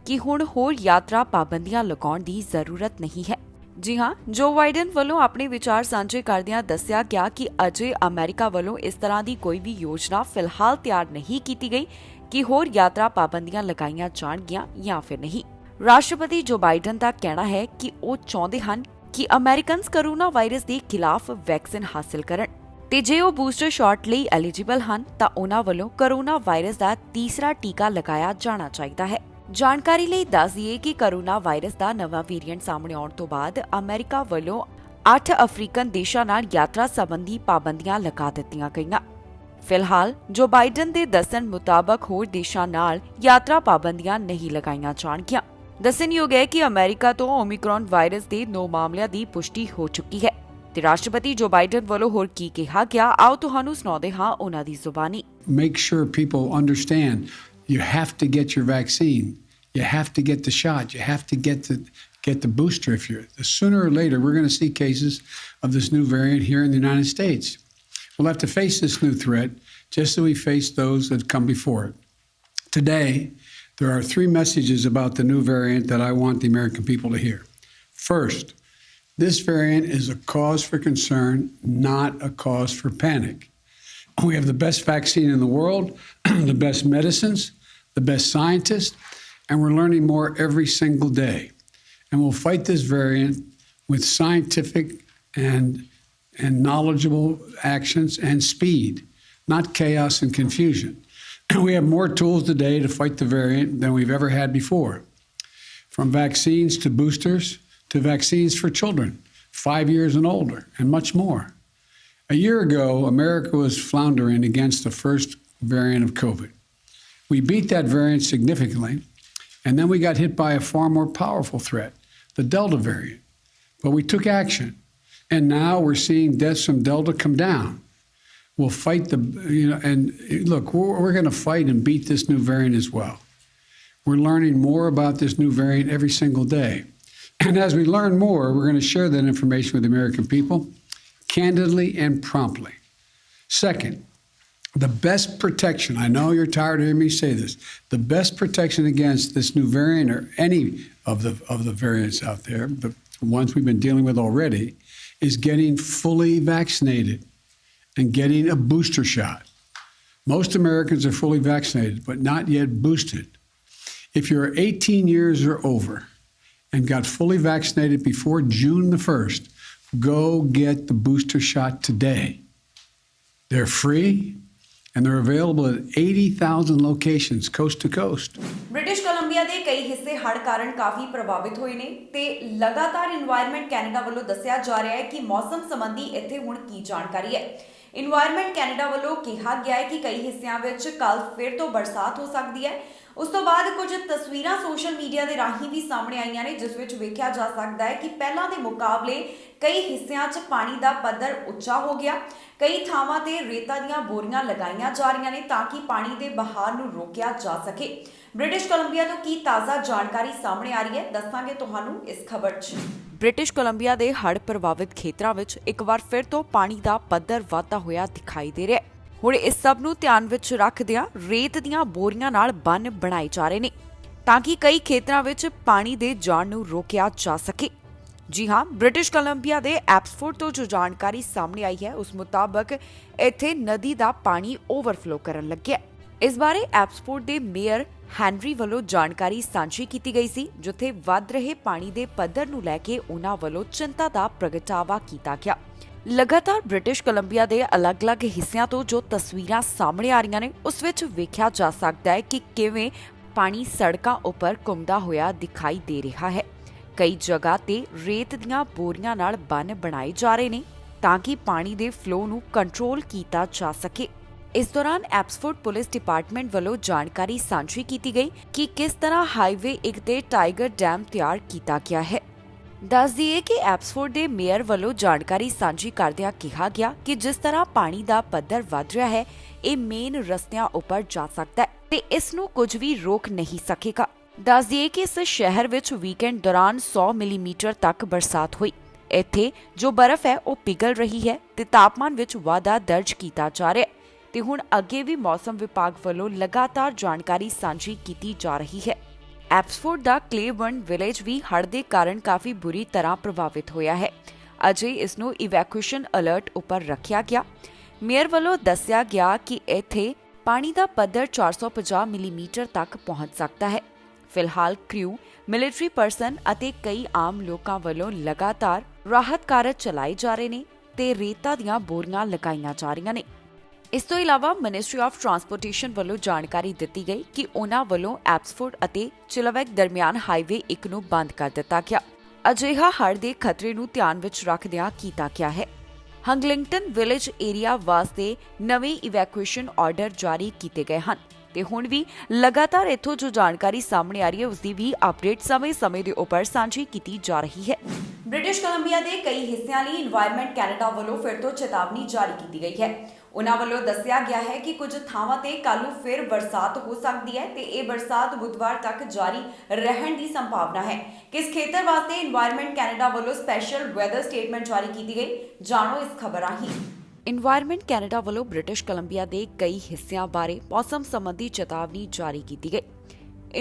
ਕਿ ਹੁਣ ਹੋਰ ਯਾਤਰਾ ਪਾਬੰਦੀਆਂ ਲਗਾਉਣ ਦੀ ਜ਼ਰੂਰਤ ਨਹੀਂ ਹੈ। ਜੀ ਹਾਂ, ਜੋ ਬਾਈਡਨ ਵੱਲੋਂ ਆਪਣੇ ਵਿਚਾਰ ਸਾਂਝੇ ਕਰਦਿਆਂ ਦੱਸਿਆ ਗਿਆ ਕਿ ਅਜੇ ਅਮਰੀਕਾ ਵੱਲੋਂ ਇਸ ਤਰ੍ਹਾਂ ਦੀ ਕੋਈ ਵੀ ਯੋਜਨਾ ਫਿਲਹਾਲ ਤਿਆਰ ਨਹੀਂ ਕੀਤੀ ਗਈ ਕਿ ਹੋਰ ਯਾਤਰਾ ਪਾਬੰਦੀਆਂ ਲਗਾਈਆਂ ਜਾਣਗੀਆਂ ਜਾਂ ਫਿਰ ਨਹੀਂ। ਰਾਸ਼ਟਰਪਤੀ ਜੋ ਬਾਈਡਨ ਦਾ ਕਹਿਣਾ ਹੈ ਕਿ ਉਹ ਚਾਹੁੰਦੇ ਹਨ ਕਿ ਅਮਰੀਕਨਸ ਕੋਰੋਨਾ ਵਾਇਰਸ ਦੇ ਖਿਲਾਫ ਵੈਕਸੀਨ ਹਾਸਲ ਕਰਨ ਤੇ ਜੇ ਉਹ ਬੂਸਟਰ ਸ਼ਾਟ ਲਈ ਐਲੀਜੀਬਲ ਹਨ ਤਾਂ ਉਹਨਾਂ ਵੱਲੋਂ ਕੋਰੋਨਾ ਵਾਇਰਸ ਦਾ ਤੀਸਰਾ ਟੀਕਾ ਲਗਾਇਆ ਜਾਣਾ ਚਾਹੀਦਾ ਹੈ। ਜਾਣਕਾਰੀ ਲਈ ਦੱਸ ਦਈਏ ਕਿ ਕੋਰੋਨਾ ਵਾਇਰਸ ਦਾ ਨਵਾਂ ਵੇਰੀਐਂਟ ਸਾਹਮਣੇ ਆਉਣ ਤੋਂ ਬਾਅਦ ਅਮਰੀਕਾ ਵੱਲੋਂ 8 ਅਫਰੀਕਨ ਦੇਸ਼ਾਂ ਨਾਲ ਯਾਤਰਾ ਸੰਬੰਧੀ ਪਾਬੰਦੀਆਂ ਲਗਾ ਦਿੱਤੀਆਂ ਗਈਆਂ। ਫਿਲਹਾਲ ਜੋ ਬਾਈਡਨ ਦੇ ਦੱਸਣ ਮੁਤਾਬਕ ਹੋਰ ਦੇਸ਼ਾਂ ਨਾਲ ਯਾਤਰਾ ਪਾਬੰਦੀਆਂ ਨਹੀਂ ਲਗਾਈਆਂ ਜਾਣਗੀਆਂ। ਦੱਸਣਯੋਗ ਹੈ ਕਿ ਅਮਰੀਕਾ ਤੋਂ ਓਮਿਕਰੌਨ ਵਾਇਰਸ ਦੇ 9 ਮਾਮਲਿਆਂ ਦੀ ਪੁਸ਼ਟੀ ਹੋ ਚੁੱਕੀ ਹੈ ਤੇ ਰਾਸ਼ਟਰਪਤੀ ਜੋ ਬਾਈਡਨ ਵੱਲੋਂ ਹੋਰ ਕੀ ਕਿਹਾ ਗਿਆ ਆਓ ਤੁਹਾਨੂੰ ਸੁਣਾਉਂਦੇ ਹਾਂ ਉਹਨਾਂ ਦੀ ਜ਼ੁਬਾਨੀ। Make sure people understand you have to get your vaccine. You have to get the shot. You have to get the booster. Sooner or later, we're going to see cases of this new variant here in the United States. We'll have to face this new threat just as we faced those that come before it. Today, there are 3 messages about the new variant that I want the American people to hear. First, this variant is a cause for concern, not a cause for panic. We have the best vaccine in the world, the best medicines, the best scientists, and we're learning more every single day. And we'll fight this variant with scientific and knowledgeable actions and speed, not chaos and confusion. We have more tools today to fight the variant than we've ever had before. From vaccines to boosters to vaccines for children, 5 years and older, and much more. A year ago, America was floundering against the first variant of COVID. We beat that variant significantly, and then we got hit by a far more powerful threat, the Delta variant. But we took action, and now we're seeing deaths from Delta come down. We'll fight and look, we're going to fight and beat this new variant as well. We're learning more about this new variant every single day. And as we learn more, we're going to share that information with the American people candidly and promptly. Second, the best protection, I know you're tired of hearing me say this, the best protection against this new variant or any of the variants out there, the ones we've been dealing with already, is getting fully vaccinated and getting a booster shot. Most Americans are fully vaccinated, but not yet boosted. If you're 18 years or over and got fully vaccinated before June the 1st, go get the booster shot today. They're free. And they're available at 80,000 locations coast to coast. British Columbia ਦੇ ਕਈ ਹਿੱਸੇ ਹੜ੍ਹ ਕਾਰਨ ਕਾਫੀ ਪ੍ਰਭਾਵਿਤ ਹੋਏ ਨੇ ਤੇ ਲਗਾਤਾਰ এনवायरमेंट ਕੈਨੇਡਾ ਵੱਲੋਂ ਦੱਸਿਆ ਜਾ ਰਿਹਾ ਹੈ ਕਿ ਮੌਸਮ ਸੰਬੰਧੀ ਇੱਥੇ ਹੁਣ ਕੀ ਜਾਣਕਾਰੀ ਹੈ। এনवायरमेंट ਕੈਨੇਡਾ ਵੱਲੋਂ ਕਿਹਾ ਗਿਆ ਹੈ ਕਿ ਕਈ ਹਿੱਸਿਆਂ ਵਿੱਚ ਕੱਲ ਫਿਰ ਤੋਂ ਬਰਸਾਤ ਹੋ ਸਕਦੀ ਹੈ। ਉਸ ਤੋਂ ਬਾਅਦ ਕੁਝ ਤਸਵੀਰਾਂ ਸੋਸ਼ਲ ਮੀਡੀਆ ਦੇ ਰਾਹੀਂ ਵੀ ਸਾਹਮਣੇ ਆਈਆਂ ਨੇ ਜਿਸ ਵਿੱਚ ਵੇਖਿਆ ਜਾ ਸਕਦਾ ਹੈ ਕਿ ਪਹਿਲਾਂ ਦੇ ਮੁਕਾਬਲੇ ਕਈ ਹਿੱਸਿਆਂ 'ਚ ਪਾਣੀ ਦਾ ਪੱਧਰ ਉੱਚਾ ਹੋ ਗਿਆ। ਕਈ ਥਾਵਾਂ ਤੇ ਰੇਤਾ ਦੀਆਂ ਬੋਰੀਆਂ ਲਗਾਈਆਂ ਜਾ ਰਹੀਆਂ ਨੇ ਤਾਂ ਕਿ ਪਾਣੀ ਦੇ ਬਹਾਅ ਨੂੰ ਰੋਕਿਆ ਜਾ ਸਕੇ। ਬ੍ਰਿਟਿਸ਼ ਕੋਲੰਬੀਆ ਤੋਂ ਕੀ ਤਾਜ਼ਾ ਜਾਣਕਾਰੀ ਸਾਹਮਣੇ ਆ ਰਹੀ ਹੈ ਦੱਸਾਂਗੇ ਤੁਹਾਨੂੰ ਇਸ ਖਬਰ 'ਚ। ਬ੍ਰਿਟਿਸ਼ ਕੋਲੰਬੀਆ ਦੇ ਹੜ੍ਹ ਪ੍ਰਭਾਵਿਤ ਖੇਤਰਾਂ ਵਿੱਚ ਇੱਕ ਵਾਰ ਫਿਰ ਤੋਂ ਪਾਣੀ ਦਾ ਪੱਧਰ ਵਧਦਾ ਹੋਇਆ ਦਿਖਾਈ ਦੇ ਰਿਹਾ ਹੈ। ਹੁਣ ਇਸ ਸਭ ਨੂੰ ਧਿਆਨ ਵਿੱਚ ਰੱਖਦਿਆਂ ਰੇਤ ਦੀਆਂ ਬੋਰੀਆਂ ਨਾਲ ਬੰਨ੍ਹ ਬਣਾਏ ਜਾ ਰਹੇ ਨੇ ਤਾਂ ਕਿ ਕਈ ਖੇਤਰਾਂ ਵਿੱਚ ਪਾਣੀ ਦੇ ਜਾਣ ਨੂੰ ਰੋਕਿਆ ਜਾ ਸਕੇ। ਜੀ ਹਾਂ, ਬ੍ਰਿਟਿਸ਼ ਕੋਲੰਬੀਆ ਦੇ ਐਪਸਫੋਰਡ ਤੋਂ ਜੋ ਜਾਣਕਾਰੀ ਸਾਹਮਣੇ ਆਈ ਹੈ ਉਸ ਮੁਤਾਬਕ ਇੱਥੇ ਨਦੀ ਦਾ ਪਾਣੀ ਓਵਰਫਲੋ ਕਰਨ ਲੱਗਿਆ। ਇਸ ਬਾਰੇ ਐਪਸਫੋਰਡ ਦੇ ਮੇਅਰ ਹੈਨਰੀ ਵੱਲੋਂ ਜਾਣਕਾਰੀ ਸਾਂਝੀ ਕੀਤੀ ਗਈ ਸੀ ਜਿੱਥੇ ਵੱਧ ਰਹੇ ਪਾਣੀ ਦੇ ਪੱਧਰ ਨੂੰ ਲੈ ਕੇ ਉਹਨਾਂ ਵੱਲੋਂ ਚਿੰਤਾ ਦਾ ਪ੍ਰਗਟਾਵਾ ਕੀਤਾ ਗਿਆ। ਲਗਾਤਾਰ ਬ੍ਰਿਟਿਸ਼ ਕੋਲੰਬੀਆ ਦੇ ਅਲੱਗ-ਅਲੱਗ ਹਿੱਸਿਆਂ ਤੋਂ ਜੋ ਤਸਵੀਰਾਂ ਸਾਹਮਣੇ ਆ ਰਹੀਆਂ ਨੇ ਉਸ ਵਿੱਚ ਵੇਖਿਆ ਜਾ ਸਕਦਾ ਹੈ ਕਿ ਕਿਵੇਂ ਪਾਣੀ ਸੜਕਾਂ ਉੱਪਰ ਘੁੰਮਦਾ ਹੋਇਆ ਦਿਖਾਈ ਦੇ ਰਿਹਾ ਹੈ। ਕਈ ਜਗ੍ਹਾ ਤੇ ਰੇਤ ਦੀਆਂ ਬੋਰੀਆਂ ਨਾਲ ਬੰਨ੍ਹ ਬਣਾਏ ਜਾ ਰਹੇ ਨੇ ਤਾਂ ਕਿ ਪਾਣੀ ਦੇ ਫਲੋ ਨੂੰ ਕੰਟਰੋਲ ਕੀਤਾ ਜਾ ਸਕੇ। ਇਸ ਦੌਰਾਨ ਐਬਸਫੋਰਡ ਪੁਲਿਸ ਡਿਪਾਰਟਮੈਂਟ ਵੱਲੋਂ ਜਾਣਕਾਰੀ ਸਾਂਝੀ ਕੀਤੀ ਗਈ ਕਿ ਕਿਸ ਤਰ੍ਹਾਂ ਹਾਈਵੇ 1 ਤੇ ਟਾਈਗਰ ਡੈਮ ਤਿਆਰ ਕੀਤਾ ਗਿਆ ਹੈ। ਦੱਸ ਦਈਏ ਕਿ ਐਬਸਫੋਰਡ ਦੇ ਮੇਅਰ ਵੱਲੋਂ ਜਾਣਕਾਰੀ ਸਾਂਝੀ ਕਰਦਿਆਂ ਕਿਹਾ ਗਿਆ ਕਿ ਜਿਸ ਤਰ੍ਹਾਂ ਪਾਣੀ ਦਾ ਪੱਧਰ ਵਧ ਰਿਹਾ ਹੈ ਇਹ ਮੇਨ ਰਸਤਿਆਂ ਉੱਪਰ ਜਾ ਸਕਦਾ ਹੈ ਤੇ ਇਸ ਨੂੰ ਕੁਝ ਵੀ ਰੋਕ ਨਹੀਂ ਸਕੇਗਾ। ਦੱਸ ਦਈਏ ਕਿ ਇਸ ਸ਼ਹਿਰ ਵਿੱਚ ਵੀਕਐਂਡ ਦੌਰਾਨ 100 ਮਿਲੀਮੀਟਰ ਤੱਕ ਬਰਸਾਤ ਹੋਈ। ਇੱਥੇ ਜੋ ਬਰਫ਼ ਹੈ ਉਹ ਪਿਘਲ ਰਹੀ ਹੈ ਤੇ ਤਾਪਮਾਨ ਵਿੱਚ ਵਾਧਾ ਦਰਜ ਕੀਤਾ ਜਾ ਰਿਹਾ ਹੈ ਤੇ ਹੁਣ ਅੱਗੇ ਵੀ ਮੌਸਮ ਵਿਭਾਗ ਵੱਲੋਂ ਲਗਾਤਾਰ ਜਾਣਕਾਰੀ ਸਾਂਝੀ ਕੀਤੀ ਜਾ ਰਹੀ ਹੈ। ਐਬਸਫੋਰਡ ਦਾ ਕਲੇਬਰਨ ਵਿਲੇਜ ਵੀ ਹੜ੍ਹ ਦੇ ਕਾਰਨ ਕਾਫੀ ਬੁਰੀ ਤਰ੍ਹਾਂ ਪ੍ਰਭਾਵਿਤ ਹੋਇਆ ਹੈ। ਅਜੇ ਇਸ ਨੂੰ ਇਵੈਕੂਏਸ਼ਨ ਅਲਰਟ ਉੱਪਰ ਰੱਖਿਆ ਗਿਆ। ਮੇਅਰ ਵੱਲੋਂ ਦੱਸਿਆ ਗਿਆ ਕਿ ਇੱਥੇ ਪਾਣੀ ਦਾ ਪੱਧਰ 450 ਮਿਲੀਮੀਟਰ ਤੱਕ ਪਹੁੰਚ ਸਕਦਾ ਹੈ। ਫਿਲਹਾਲ ਕ੍ਰਿਊ, ਮਿਲਟਰੀ ਪਰਸਨ ਅਤੇ ਕਈ ਆਮ ਲੋਕਾਂ ਵੱਲੋਂ ਲਗਾਤਾਰ ਰਾਹਤ ਕਾਰਜ ਚਲਾਏ ਜਾ ਰਹੇ ਨੇ ਤੇ ਰੇਤਾਂ ਦੀਆਂ ਬੋਰੀਆਂ ਲਗਾਈਆਂ ਜਾ ਰਹੀਆਂ ਨੇ। ਇਸ ਤੋਂ ਇਲਾਵਾ ਮਿਨਿਸਟਰੀ ਆਫ ਟਰਾਂਸਪੋਰਟੇਸ਼ਨ ਵੱਲੋਂ ਜਾਣਕਾਰੀ ਦਿੱਤੀ ਗਈ ਕਿ ਉਨ੍ਹਾਂ ਵੱਲੋਂ ਐਬਸਫੋਰਡ ਅਤੇ ਚਿਲਵੈਕ ਦਰਮਿਆਨ ਹਾਈਵੇ 1 ਨੂੰ ਬੰਦ ਕਰ ਦਿੱਤਾ ਗਿਆ। ਅਜਿਹਾ ਹੜ੍ਹ ਦੇ ਖਤਰੇ ਨੂੰ ਧਿਆਨ ਵਿੱਚ ਰੱਖਦਿਆਂ ਕੀਤਾ ਗਿਆ ਹੈ। ਹੰਗਲਿੰਗਟਨ ਵਿਲੇਜ ਏਰੀਆ ਵਾਸਤੇ ਨਵੇਂ ਇਵੈਕੂਏਸ਼ਨ ਆਰਡਰ ਜਾਰੀ ਕੀਤੇ ਗਏ ਹਨ ਤੇ ਹੁਣ ਵੀ ਲਗਾਤਾਰ ਇੱਥੋਂ ਜੋ ਜਾਣਕਾਰੀ ਸਾਹਮਣੇ ਆ ਰਹੀ ਹੈ ਉਸ ਦੀ ਵੀ ਅਪਡੇਟ ਸਮੇਂ-ਸਮੇਂ ਦੇ ਉੱਪਰ ਸਾਂਝੀ ਕੀਤੀ ਜਾ ਰਹੀ ਹੈ। ਬ੍ਰਿਟਿਸ਼ ਕੋਲੰਬੀਆ ਦੇ ਕਈ ਹਿੱਸਿਆਂ ਲਈ এনवायरमेंट ਕੈਨੇਡਾ ਵੱਲੋਂ ਫਿਰ ਤੋਂ ਚੇਤਾਵਨੀ ਜਾਰੀ ਕੀਤੀ ਗਈ ਹੈ। ਉਨ੍ਹਾਂ ਵੱਲੋਂ ਦੱਸਿਆ ਗਿਆ ਹੈ ਕਿ ਕੁਝ ਥਾਵਾਂ ਤੇ ਕੱਲ੍ਹ ਨੂੰ ਫਿਰ ਬਰਸਾਤ ਹੋ ਸਕਦੀ ਹੈ ਤੇ ਇਹ ਬਰਸਾਤ ਬੁੱਧਵਾਰ ਤੱਕ ਜਾਰੀ ਰਹਿਣ ਦੀ ਸੰਭਾਵਨਾ ਹੈ। ਕਿਸ ਖੇਤਰ ਵਾਸਤੇ এনवायरमेंट ਕੈਨੇਡਾ ਵੱਲੋਂ ਸਪੈਸ਼ਲ ਵੈਦਰ ਸਟੇਟਮੈਂਟ ਜਾਰੀ ਕੀਤੀ ਗਈ, ਜਾਣੋ ਇਸ ਖਬਰ ਰਾਹੀਂ। এনवायरमेंट ਕੈਨੇਡਾ ਵੱਲੋਂ ਬ੍ਰਿਟਿਸ਼ ਕੋਲੰਬੀਆ ਦੇ ਕਈ ਹਿੱਸਿਆਂ ਬਾਰੇ ਮੌਸਮ ਸੰਬੰਧੀ ਚੇਤਾਵਨੀ ਜਾਰੀ ਕੀਤੀ ਗਈ।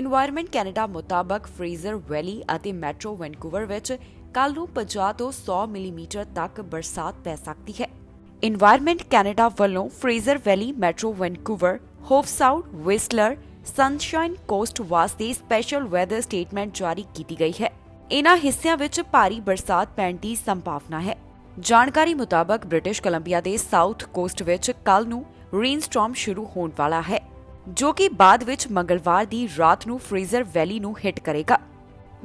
এনवायरमेंट ਕੈਨੇਡਾ ਮੁਤਾਬਕ ਫਰੇਜ਼ਰ ਵੈਲੀ ਅਤੇ ਮੈਟਰੋ ਵੈਨਕੂਵਰ ਵਿੱਚ ਕੱਲ੍ਹ ਨੂੰ 50 ਤੋਂ 100 ਮਿਲੀਮੀਟਰ ਤੱਕ ਬਰਸਾਤ ਪੈ ਸਕਦੀ ਹੈ। এনवायरमेंट ਕੈਨੇਡਾ ਵੱਲੋਂ Fraser Valley, Metro Vancouver, Howe Sound, Whistler, Sunshine Coast ਵਾਸਤੇ ਸਪੈਸ਼ਲ ਵੈਦਰ ਸਟੇਟਮੈਂਟ ਜਾਰੀ ਕੀਤੀ ਗਈ ਹੈ। ਇਨ੍ਹਾਂ ਹਿੱਸਿਆਂ ਵਿੱਚ ਭਾਰੀ ਬਰਸਾਤ ਪੈਣ ਦੀ ਸੰਭਾਵਨਾ ਹੈ। ਜਾਣਕਾਰੀ ਮੁਤਾਬਕ ਬ੍ਰਿਟਿਸ਼ ਕੋਲੰਬੀਆ ਦੇ ਸਾਊਥ ਕੋਸਟ ਵਿੱਚ ਕੱਲ੍ਹ ਨੂੰ ਰੇਨਸਟਾਰਮ ਸ਼ੁਰੂ ਹੋਣ ਵਾਲਾ ਹੈ ਜੋ ਕਿ ਬਾਅਦ ਵਿੱਚ ਮੰਗਲਵਾਰ ਦੀ ਰਾਤ ਨੂੰ ਫਰੇਜ਼ਰ ਵੈਲੀ ਨੂੰ ਹਿੱਟ ਕਰੇਗਾ।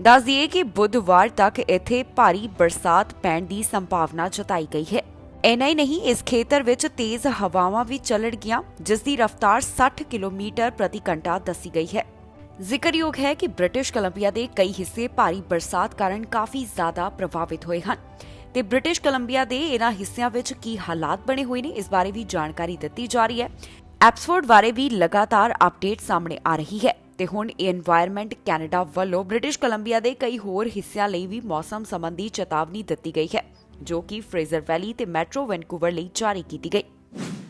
ਦੱਸ ਦਈਏ ਕਿ ਬੁੱਧਵਾਰ ਤੱਕ ਇੱਥੇ ਭਾਰੀ ਬਰਸਾਤ ਪੈਣ ਦੀ ਸੰਭਾਵਨਾ ਜਤਾਈ ਗਈ ਹੈ। ਇੰਨਾ ਹੀ ਨਹੀਂ, ਇਸ ਖੇਤਰ ਵਿੱਚ ਤੇਜ਼ ਹਵਾਵਾਂ ਵੀ ਚੱਲਣਗੀਆਂ ਜਿਸ ਦੀ ਰਫ਼ਤਾਰ 60 ਕਿਲੋਮੀਟਰ ਪ੍ਰਤੀ ਘੰਟਾ ਦੱਸੀ ਗਈ ਹੈ। ਜ਼ਿਕਰਯੋਗ ਹੈ ਕਿ ਬ੍ਰਿਟਿਸ਼ ਕੋਲੰਬੀਆ ਦੇ ਕਈ ਹਿੱਸੇ ਭਾਰੀ ਬਰਸਾਤ ਕਾਰਨ ਕਾਫੀ ਜ਼ਿਆਦਾ ਪ੍ਰਭਾਵਿਤ ਹੋਏ ਹਨ ਤੇ ਬ੍ਰਿਟਿਸ਼ ਕੋਲੰਬੀਆ ਦੇ ਇਨ੍ਹਾਂ ਹਿੱਸਿਆਂ ਵਿੱਚ ਕੀ ਹਾਲਾਤ ਬਣੇ ਹੋਏ ਨੇ ਇਸ ਬਾਰੇ ਵੀ ਜਾਣਕਾਰੀ ਦਿੱਤੀ ਜਾ ਰਹੀ ਹੈ। ਐਬਸਫੋਰਡ ਬਾਰੇ ਵੀ ਲਗਾਤਾਰ ਅਪਡੇਟ ਸਾਹਮਣੇ ਆ ਰਹੀ ਹੈ ਤੇ ਹੁਣ এনवायरमेंट ਕੈਨੇਡਾ ਵੱਲੋਂ ਬ੍ਰਿਟਿਸ਼ ਕੋਲੰਬੀਆ ਦੇ ਕਈ ਹੋਰ ਹਿੱਸਿਆਂ ਲਈ ਵੀ ਮੌਸਮ ਸੰਬੰਧੀ ਚੇਤਾਵਨੀ ਦਿੱਤੀ ਗਈ ਹੈ ਜੋ ਕਿ ਫਰੇਜ਼ਰ ਵੈਲੀ ਤੇ ਮੈਟਰੋ ਵੈਨਕੂਵਰ ਲਈ ਜਾਰੀ ਕੀਤੀ ਗਈ।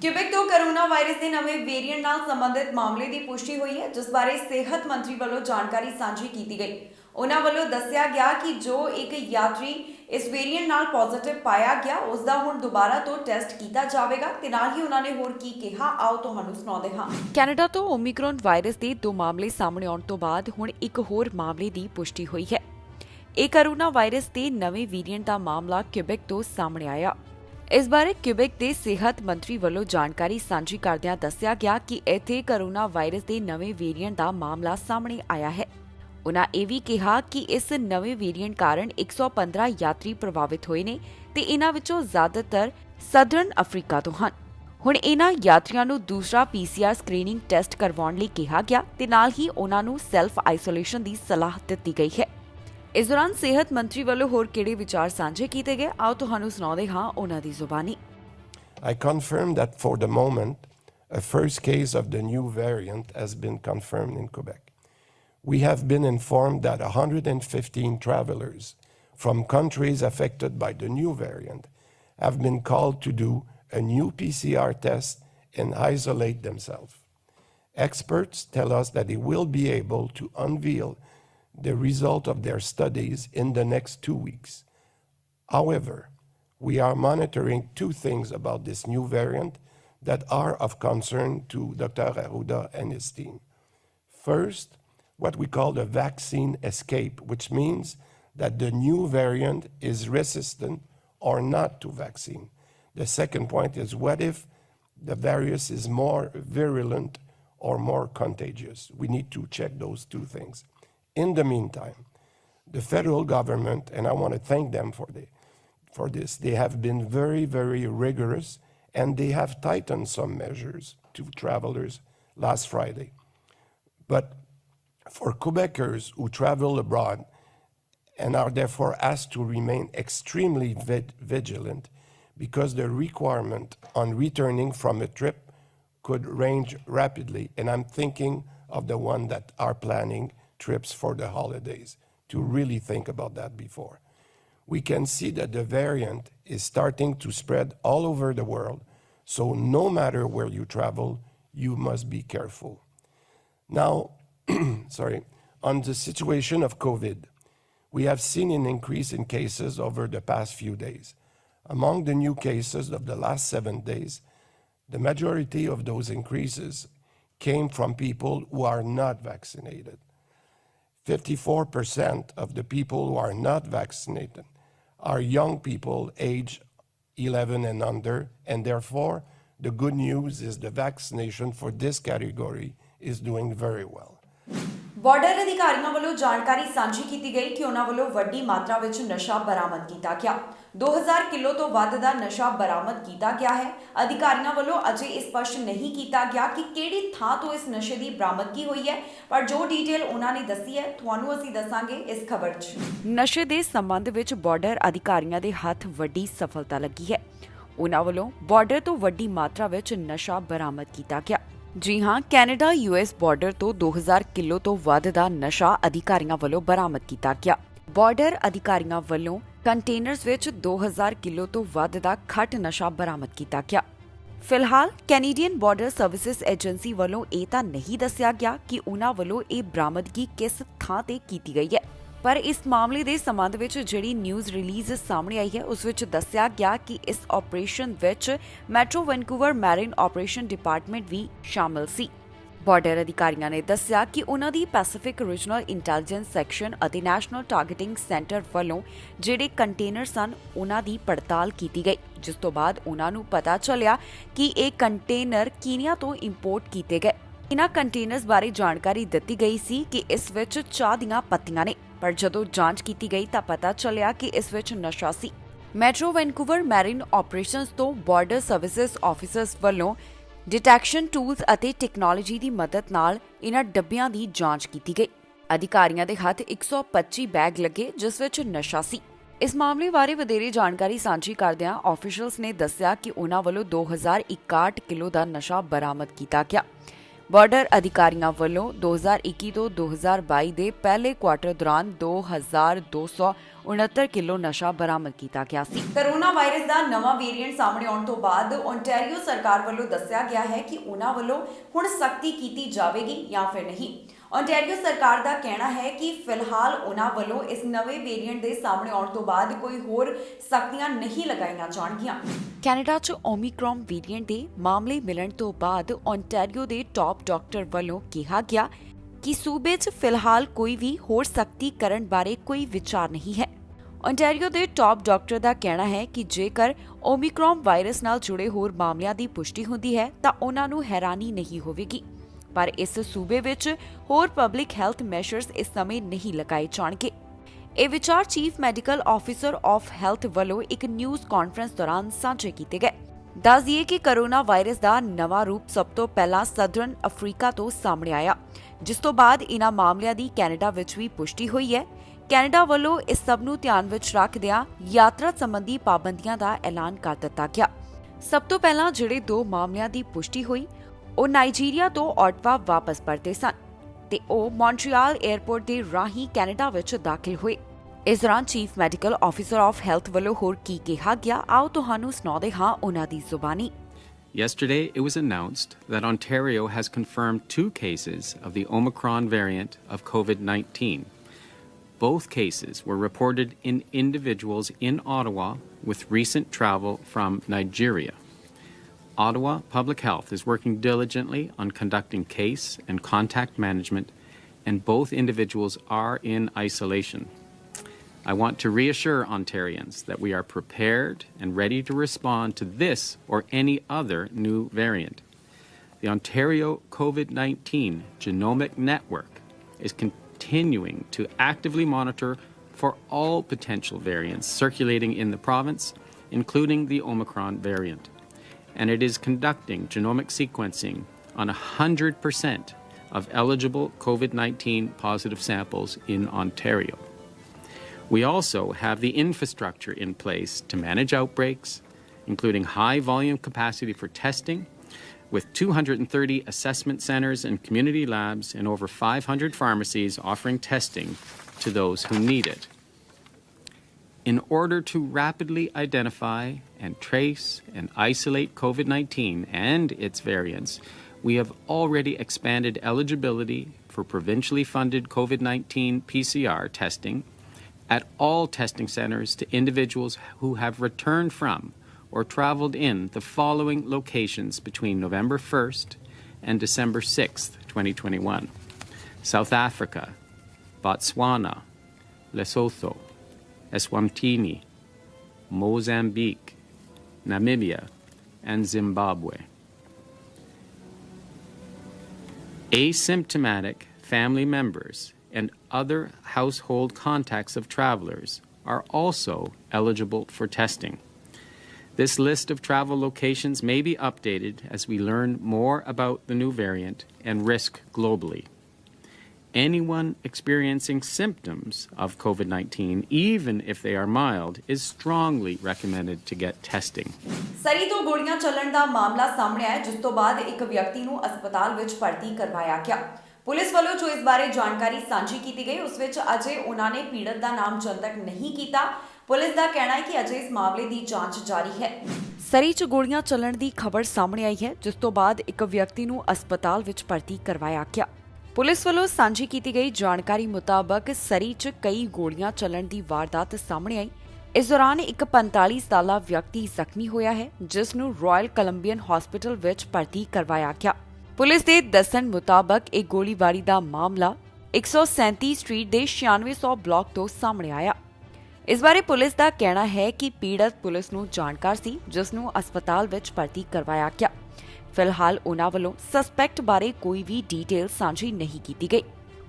ਕਿਊਬੈਕ ਤੋਂ ਕੋਰੋਨਾ ਵਾਇਰਸ ਦੇ ਨਵੇਂ ਵੇਰੀਐਂਟ ਨਾਲ ਸੰਬੰਧਿਤ ਮਾਮਲੇ ਦੀ ਪੁਸ਼ਟੀ ਹੋਈ ਹੈ ਜਿਸ ਬਾਰੇ ਸਿਹਤ ਮੰਤਰੀ ਵੱਲੋਂ ਜਾਣਕਾਰੀ ਸਾਂਝੀ ਕੀਤੀ ਗਈ। ਉਨ੍ਹਾਂ ਵੱਲੋਂ ਦੱਸਿਆ ਗਿਆ ਕਿ ਜੋ ਇੱਕ ਯਾਤਰੀ ਇਸ ਵੇਰੀਐਂਟ ਨਾਲ ਪੋਜ਼ਿਟਿਵ ਪਾਇਆ ਗਿਆ ਉਸ ਦਾ ਹੁਣ ਦੁਬਾਰਾ ਤੋਂ ਟੈਸਟ ਕੀਤਾ ਜਾਵੇਗਾ ਤੇ ਨਾਲ ਹੀ ਉਹਨਾਂ ਨੇ ਹੋਰ ਕੀ ਕਿਹਾ, ਆਓ ਤੁਹਾਨੂੰ ਸੁਣਾਉਂਦੇ ਹਾਂ। ਕੈਨੇਡਾ ਤੋਂ ਓਮਿਕਰੋਨ ਵਾਇਰਸ ਦੇ 2 ਮਾਮਲੇ ਸਾਹਮਣੇ ਆਉਣ ਤੋਂ ਬਾਅਦ ਹੁਣ ਇੱਕ ਹੋਰ ਮਾਮਲੇ ਦੀ ਪੁਸ਼ਟੀ ਹੋਈ ਹੈ। ਇਹ ਕੋਰੋਨਾ ਵਾਇਰਸ ਦੇ ਨਵੇਂ ਵੇਰੀਐਂਟ ਦਾ ਮਾਮਲਾ ਕਿਊਬੈਕ ਤੋਂ ਸਾਹਮਣੇ ਆਇਆ। ਇਸ ਬਾਰੇ ਕਿਊਬੈਕ ਦੇ ਸਿਹਤ ਮੰਤਰੀ ਵੱਲੋਂ ਜਾਣਕਾਰੀ ਸਾਂਝੀ ਕਰਦਿਆਂ ਦੱਸਿਆ ਗਿਆ ਕਿ ਇੱਥੇ ਕੋਰੋਨਾ ਵਾਇਰਸ ਦੇ ਨਵੇਂ ਵੇਰੀਐਂਟ ਦਾ ਮਾਮਲਾ ਸਾਹਮਣੇ ਆਇਆ ਹੈ। ਉਨ੍ਹਾਂ ਇਹ ਵੀ ਕਿਹਾ ਕਿ ਇਸ ਨਵੇਂ ਵੇਰੀਐਂਟ ਕਾਰਨ 115 ਯਾਤਰੀ ਪ੍ਰਭਾਵਿਤ ਹੋਏ ਨੇ ਤੇ ਇਨ੍ਹਾਂ ਵਿੱਚੋਂ ਜ਼ਿਆਦਾਤਰ ਸਦਰਨ ਅਫਰੀਕਾ ਤੋਂ ਹਨ। ਹੁਣ ਇਨ੍ਹਾਂ ਯਾਤਰੀਆਂ ਨੂੰ ਦੂਸਰਾ PCR ਸਕਰੀਨਿੰਗ ਟੈਸਟ ਕਰਵਾਉਣ ਲਈ ਕਿਹਾ ਗਿਆ ਤੇ ਨਾਲ ਹੀ ਉਨ੍ਹਾਂ ਨੂੰ ਸੈਲਫ ਆਈਸੋਲੇਸ਼ਨ ਦੀ ਸਲਾਹ ਦਿੱਤੀ ਗਈ ਹੈ। ਇਸ ਦੌਰਾਨ ਸਿਹਤ ਮੰਤਰੀ ਵੱਲੋਂ ਹੋਰ ਕਿਹੜੇ ਵਿਚਾਰ ਸਾਂਝੇ ਕੀਤੇ ਗਏ, ਆਓ ਤੁਹਾਨੂੰ ਸੁਣਾਉਂਦੇ ਹਾਂ ਉਹਨਾਂ ਦੀ ਜ਼ੁਬਾਨੀ। I confirm that for the moment, a first case of the new variant has been confirmed in Quebec. We have been informed that 115 travelers from countries affected by the new variant have been called to do a new PCR test and isolate themselves. Experts tell us that they will be able to unveil the result of their studies in the next 2 weeks. However, we are monitoring 2 things about this new variant that are of concern to Dr. Arruda and his team. First, what we call the vaccine escape, which means that the new variant is resistant or not to vaccine. The second point is, what if the virus is more virulent or more contagious? We need to check those two things. In the meantime, the federal government, and I want to thank them for this, they have been very, very rigorous, and they have tightened some measures to travelers last Friday. But for Quebecers who travel abroad and are therefore asked to remain extremely vigilant, because the requirement on returning from a trip could range rapidly. And I'm thinking of the one that are planning trips for the holidays, to really think about that before. We can see that the variant is starting to spread all over the world, so no matter where you travel, you must be careful. Now, on the situation of COVID, we have seen an increase in cases over the past few days. Among the new cases of the last 7 days, the majority of those increases came from people who are not vaccinated. 54% of the people who are not vaccinated are young people aged 11 and under, and therefore the good news is the vaccination for this category is doing very well. Border ਅਧਿਕਾਰੀਆਂ ਵੱਲੋਂ ਜਾਣਕਾਰੀ ਸਾਂਝੀ ਕੀਤੀ ਗਈ ਕਿ ਉਹਨਾਂ ਵੱਲੋਂ ਵੱਡੀ ਮਾਤਰਾ ਵਿੱਚ ਨਸ਼ਾ ਬਰਾਮਦ ਕੀਤਾ ਗਿਆ। 2000 ਕਿਲੋ ਤੋਂ ਵੱਧ ਦਾ ਨਸ਼ਾ ਬਰਾਮਦ ਕੀਤਾ ਗਿਆ ਹੈ। ਅਧਿਕਾਰੀਆਂ ਵੱਲੋਂ ਅਜੇ ਇਹ ਸਪਸ਼ਟ ਨਹੀਂ ਕੀਤਾ ਗਿਆ ਕਿ ਕਿਹੜੀ ਥਾਂ ਤੋਂ ਇਸ ਨਸ਼ੇ ਦੀ ਬਰਾਮਦਗੀ ਹੋਈ ਹੈ, ਪਰ ਜੋ ਡੀਟੇਲ ਉਹਨਾਂ ਨੇ ਦੱਸੀ ਹੈ ਤੁਹਾਨੂੰ ਅਸੀਂ ਦੱਸਾਂਗੇ ਇਸ ਖਬਰ 'ਚ। ਨਸ਼ੇ ਦੇ ਸੰਬੰਧ ਵਿੱਚ ਬਾਰਡਰ ਅਧਿਕਾਰੀਆਂ ਦੇ ਹੱਥ ਵੱਡੀ ਸਫਲਤਾ ਲੱਗੀ ਹੈ। ਉਹਨਾਂ ਵੱਲੋਂ ਬਾਰਡਰ ਤੋਂ ਵੱਡੀ ਮਾਤਰਾ ਵਿੱਚ ਨਸ਼ਾ ਬਰਾਮਦ ਕੀਤਾ ਗਿਆ। ਜੀ ਹਾਂ, ਕੈਨੇਡਾ US ਬਾਰਡਰ ਤੋਂ 2000 ਕਿਲੋ ਤੋਂ ਵੱਧ ਦਾ ਨਸ਼ਾ ਅਧਿਕਾਰੀਆਂ ਵੱਲੋਂ ਬਰਾਮਦ ਕੀਤਾ ਗਿਆ। ਬਾਰਡਰ ਅਧਿਕਾਰੀਆਂ ਵੱਲੋਂ ਕੰਟੇਨਰਸ ਵਿੱਚ 2000 ਕਿਲੋ ਤੋਂ ਵੱਧ ਦਾ ਖੱਟ ਨਸ਼ਾ ਬਰਾਮਦ ਕੀਤਾ ਗਿਆ। ਫਿਲਹਾਲ ਕੈਨੇਡੀਅਨ ਬਾਰਡਰ ਸਰਵਿਸਿਜ਼ ਏਜੰਸੀ ਵੱਲੋਂ ਇਹ ਤਾਂ ਨਹੀਂ ਦੱਸਿਆ ਗਿਆ ਕਿ ਉਹਨਾਂ ਵੱਲੋਂ ਇਹ ਬਰਾਮਦਗੀ ਕਿਸ ਥਾਂ ਤੇ ਕੀਤੀ ਗਈ ਹੈ, ਪਰ ਇਸ ਮਾਮਲੇ ਦੇ ਸੰਬੰਧ ਵਿੱਚ ਜਿਹੜੀ ਨਿਊਜ਼ ਰਿਲੀਜ਼ ਸਾਹਮਣੇ ਆਈ ਹੈ ਉਸ ਵਿੱਚ ਦੱਸਿਆ ਗਿਆ ਕਿ ਇਸ ਆਪਰੇਸ਼ਨ ਵਿੱਚ Metro Vancouver marine operation department ਵੀ ਸ਼ਾਮਲ ਸੀ। ਬਾਰਡਰ ਅਧਿਕਾਰੀਆਂ ਨੇ ਦੱਸਿਆ ਕਿ ਉਹਨਾਂ ਦੀ ਪੈਸੀਫਿਕ ਰੀਜਨਲ ਇੰਟੈਲੀਜੈਂਸ ਸੈਕਸ਼ਨ ਅਤੇ ਨੈਸ਼ਨਲ ਟਾਰਗੇਟਿੰਗ ਸੈਂਟਰ ਵੱਲੋਂ ਜਿਹੜੇ ਕੰਟੇਨਰ ਸਨ ਉਹਨਾਂ ਦੀ ਪੜਤਾਲ ਕੀਤੀ ਗਈ, ਜਿਸ ਤੋਂ ਬਾਅਦ ਉਹਨਾਂ ਨੂੰ ਪਤਾ ਚੱਲਿਆ ਕਿ ਇਹ ਕੰਟੇਨਰ ਕੀਨੀਆ ਤੋਂ ਇੰਪੋਰਟ ਕੀਤੇ ਗਏ। ਇਹਨਾਂ ਕੰਟੇਨਰਸ ਬਾਰੇ ਜਾਣਕਾਰੀ ਦਿੱਤੀ ਗਈ ਸੀ ਕਿ ਇਸ ਵਿੱਚ ਚਾਹ ਦੀਆਂ ਪੱਤੀਆਂ ਨੇ, ਪਰ ਜਦੋਂ ਜਾਂਚ ਕੀਤੀ ਗਈ ਤਾਂ ਪਤਾ ਚੱਲਿਆ ਕਿ ਇਸ ਵਿੱਚ ਨਸ਼ਾ ਸੀ। ਮੈਟਰੋ ਵੈਨਕੂਵਰ ਮੈਰੀਨ ਆਪਰੇਸ਼ਨਸ ਤੋਂ ਬਾਰਡਰ ਸਰਵਿਸਿਜ਼ ਆਫੀਸਰਸ ਵੱਲੋਂ ਡਿਟੈਕਸ਼ਨ ਟੂਲਸ ਅਤੇ ਟੈਕਨੋਲੋਜੀ ਦੀ ਮਦਦ ਨਾਲ ਇਹਨਾਂ ਡੱਬਿਆਂ ਦੀ ਜਾਂਚ ਕੀਤੀ ਗਈ। ਅਧਿਕਾਰੀਆਂ ਦੇ ਹੱਥ 125 ਬੈਗ ਲੱਗੇ ਜਿਸ ਵਿੱਚ ਨਸ਼ਾ ਸੀ। ਇਸ ਮਾਮਲੇ ਬਾਰੇ ਵਧੇਰੇ ਜਾਣਕਾਰੀ ਸਾਂਝੀ ਕਰਦਿਆਂ ਆਫੀਸ਼ੀਅਲਸ ਨੇ ਦੱਸਿਆ ਕਿ ਉਹਨਾਂ ਵੱਲੋਂ 2061 ਕਿਲੋ ਦਾ ਨਸ਼ਾ ਬਰਾਮਦ ਕੀਤਾ ਗਿਆ। ਬਾਰਡਰ ਅਧਿਕਾਰੀਆਂ ਵੱਲੋਂ 2021 ਤੋਂ 2022 ਦੇ ਪਹਿਲੇ ਕੁਆਰਟਰ ਦੌਰਾਨ 2269 ਕਿਲੋ ਨਸ਼ਾ ਬਰਾਮਦ ਕੀਤਾ ਗਿਆ ਸੀ। ਕੋਰੋਨਾ ਵਾਇਰਸ ਦਾ ਨਵਾਂ ਵੇਰੀਐਂਟ ਸਾਹਮਣੇ ਆਉਣ ਤੋਂ ਬਾਅਦ ਓਨਟਾਰੀਓ ਸਰਕਾਰ ਵੱਲੋਂ ਦੱਸਿਆ ਗਿਆ ਹੈ ਕਿ ਉਹਨਾਂ ਵੱਲੋਂ ਹੁਣ ਸਖਤੀ ਕੀਤੀ ਜਾਵੇਗੀ ਜਾਂ ਫਿਰ ਨਹੀਂ। ਓਨਟਾਰੀਓ ਸਰਕਾਰ ਦਾ ਕਹਿਣਾ ਹੈ ਕਿ ਫਿਲਹਾਲ ਉਹਨਾਂ ਵੱਲੋਂ ਇਸ ਨਵੇਂ ਵੇਰੀਐਂਟ ਦੇ ਸਾਹਮਣੇ ਆਉਣ ਤੋਂ ਬਾਅਦ ਕੋਈ ਹੋਰ ਸਖਤੀਆਂ ਨਹੀਂ ਲਗਾਈਆਂ ਜਾਣਗੀਆਂ। ਕੈਨੇਡਾ 'ਚ ਓਮਿਕਰੋਨ ਵੇਰੀਐਂਟ ਦੇ ਮਾਮਲੇ ਮਿਲਣ ਤੋਂ ਬਾਅਦ ਓਨਟਾਰੀਓ ਦੇ ਟਾਪ ਡਾਕਟਰ ਵੱਲੋਂ ਕਿਹਾ ਗਿਆ ਕਿ ਸੂਬੇ 'ਚ ਫਿਲਹਾਲ ਕੋਈ ਵੀ ਹੋਰ ਸਖਤੀ ਕਰਨ ਬਾਰੇ ਕੋਈ ਵਿਚਾਰ ਨਹੀਂ ਹੈ। ਓਨਟਾਰੀਓ ਦੇ ਟਾਪ ਡਾਕਟਰ ਦਾ ਕਹਿਣਾ ਹੈ ਕਿ ਜੇਕਰ ਓਮਿਕਰੋਨ ਵਾਇਰਸ ਨਾਲ ਜੁੜੇ ਹੋਰ ਮਾਮਲਿਆਂ ਦੀ ਪੁਸ਼ਟੀ ਹੁੰਦੀ ਹੈ ਤਾਂ ਉਹਨਾਂ ਨੂੰ ਹੈਰਾਨੀ ਨਹੀਂ ਹੋਵੇਗੀ, ਪਰ ਇਸ ਸੂਬੇ ਵਿੱਚ ਹੋਰ ਪਬਲਿਕ ਹੈਲਥ ਮੈਸ਼ਰਸ ਇਸ ਸਮੇਂ ਨਹੀਂ ਲਗਾਏ ਜਾਣਗੇ। ਇਹ ਵਿਚਾਰ chief medical officer of health ਵੱਲੋਂ ਇੱਕ ਨਿਊਜ਼ ਕਾਨਫਰੰਸ ਦੌਰਾਨ ਸਾਂਝੇ ਕੀਤੇ ਗਏ। ਦੱਸ ਦਈਏ ਕਿ ਕੋਰੋਨਾ ਵਾਇਰਸ ਦਾ ਨਵਾਂ ਰੂਪ ਸਭ ਤੋਂ ਪਹਿਲਾਂ ਸਦਰਨ ਅਫਰੀਕਾ ਤੋਂ ਸਾਹਮਣੇ ਆਇਆ, ਜਿਸ ਤੋਂ ਬਾਅਦ ਇਹਨਾਂ ਮਾਮਲਿਆਂ ਦੀ ਕੈਨੇਡਾ ਵਿੱਚ ਵੀ ਪੁਸ਼ਟੀ ਹੋਈ ਹੈ। ਕੈਨੇਡਾ ਵੱਲੋਂ ਇਸ ਸਭ ਨੂੰ ਧਿਆਨ ਵਿੱਚ ਰੱਖਦਿਆਂ ਯਾਤਰਾ ਸੰਬੰਧੀ ਪਾਬੰਦੀਆਂ ਦਾ ਐਲਾਨ ਕਰ ਦਿੱਤਾ ਗਿਆ। ਸਭ ਤੋਂ ਪਹਿਲਾਂ ਜਿਹੜੇ 2 ਮਾਮਲਿਆਂ ਦੀ ਪੁਸ਼ਟੀ ਹੋਈ ਉਹ ਨਾਈਜੀਰੀਆ ਤੋਂ ਆਟਵਾ ਵਾਪਸ ਪਰਤੇ ਸਨ ਤੇ ਉਹ ਮੌਂਟਰੀਅਲ 에ਅਰਪੋਰਟ ਦੇ ਰਾਹੀਂ ਕੈਨੇਡਾ ਵਿੱਚ ਦਾਖਲ ਹੋਏ। ਇਸ ਦੌਰਾਨ chief medical officer of health ਵੱਲੋਂ ਹੋਰ ਕੀ ਕਿਹਾ ਗਿਆ, ਆਓ ਤੁਹਾਨੂੰ ਸੁਣਾਉਂਦੇ ਹਾਂ ਉਹਨਾਂ ਦੀ ਜ਼ੁਬਾਨੀ। Yesterday, it was announced that Ontario has confirmed 2 cases of the Omicron variant of COVID-19. Both cases were reported in individuals in Ottawa with recent travel from Nigeria. Ottawa Public Health is working diligently on conducting case and contact management, and both individuals are in isolation. I want to reassure Ontarians that we are prepared and ready to respond to this or any other new variant. The Ontario COVID-19 Genomic Network is continuing to actively monitor for all potential variants circulating in the province, including the Omicron variant. And it is conducting genomic sequencing on 100% of eligible COVID-19 positive samples in Ontario. We also have the infrastructure in place to manage outbreaks, including high volume capacity for testing, with 230 assessment centers and community labs and over 500 pharmacies offering testing to those who need it. In order to rapidly identify and trace and isolate COVID-19 and its variants, we have already expanded eligibility for provincially funded COVID-19 PCR testing at all testing centers to individuals who have returned from or traveled in the following locations between November 1st and December 6th, 2021. South Africa, Botswana, Lesotho, Eswatini, Mozambique, Namibia, and Zimbabwe. Asymptomatic family members and other household contacts of travelers are also eligible for testing. This list of travel locations may be updated as we learn more about the new variant and risk globally. Anyone experiencing symptoms of COVID-19, even if they are mild, is strongly recommended to get testing. ਸਰੀ ਤੋਂ ਗੋਲੀਆਂ ਚੱਲਣ ਦਾ ਮਾਮਲਾ ਸਾਹਮਣੇ ਆਇਆ, ਜਿਸ ਤੋਂ ਬਾਅਦ ਇੱਕ ਵਿਅਕਤੀ ਨੂੰ ਹਸਪਤਾਲ ਵਿੱਚ ਭਰਤੀ ਕਰਵਾਇਆ ਗਿਆ। ਪੁਲਿਸ ਵੱਲੋਂ ਜੋ ਇਸ ਬਾਰੇ ਜਾਣਕਾਰੀ ਸਾਂਝੀ ਕੀਤੀ ਗਈ, ਉਸ ਵਿੱਚ ਅਜੇ ਉਹਨਾਂ ਨੇ ਪੀੜਤ ਦਾ ਨਾਮ ਚੰਦਕ ਨਹੀਂ ਕੀਤਾ। ਪੁਲਿਸ ਦਾ ਕਹਿਣਾ ਹੈ ਕਿ ਅਜੇ ਇਸ ਮਾਮਲੇ ਦੀ ਜਾਂਚ ਜਾਰੀ ਹੈ। ਸਰੀ 'ਚ ਗੋਲੀਆਂ ਚੱਲਣ ਦੀ ਖਬਰ ਸਾਹਮਣੇ ਆਈ ਹੈ, ਜਿਸ ਤੋਂ ਬਾਅਦ ਇੱਕ ਵਿਅਕਤੀ ਨੂੰ ਹਸਪਤਾਲ ਵਿੱਚ ਭਰਤੀ ਕਰਵਾਇਆ ਗਿਆ। ਪੁਲਿਸ ਵੱਲੋਂ ਸਾਂਝੀ ਕੀਤੀ ਗਈ ਜਾਣਕਾਰੀ ਮੁਤਾਬਕ ਸਰੀ 'ਚ ਕਈ ਗੋਲੀਆਂ ਚੱਲਣ ਦੀ ਵਾਰਦਾਤ ਸਾਹਮਣੇ ਆਈ। ਇਸ ਦੌਰਾਨ ਇੱਕ 45 ਸਾਲਾ ਵਿਅਕਤੀ ਜ਼ਖਮੀ ਹੋਇਆ ਹੈ, ਜਿਸ ਨੂੰ ਰਾਇਲ ਕੋਲੰਬੀਅਨ ਹਸਪਤਾਲ ਵਿੱਚ ਭਰਤੀ ਕਰਵਾਇਆ ਗਿਆ। ਪੁਲਿਸ ਦੇ ਦੱਸਣ ਮੁਤਾਬਕ ਇਹ ਗੋਲੀਬਾਰੀ ਦਾ ਮਾਮਲਾ 137 ਸਟਰੀਟ ਦੇ 9600 ਬਲਾਕ ਤੋਂ ਸਾਹਮਣੇ ਆਇਆ। ਇਸ ਬਾਰੇ ਪੁਲਿਸ ਦਾ ਕਹਿਣਾ ਹੈ ਕਿ ਪੀੜਤ ਪੁਲਿਸ ਨੂੰ ਜਾਣਕਾਰ ਸੀ, ਜਿਸ ਨੂੰ ਹਸਪਤਾਲ ਵਿੱਚ ਭਰਤੀ ਕਰਵਾਇਆ ਗਿਆ। ਫਿਲਹਾਲ ਉਨ੍ਹਾਂ ਵੱਲੋਂ ਸਸਪੈਕਟ ਬਾਰੇ ਕੋਈ ਵੀ ਡੀਟੇਲ ਸਾਂਝੀ ਨਹੀਂ ਕੀਤੀ ਗਈ।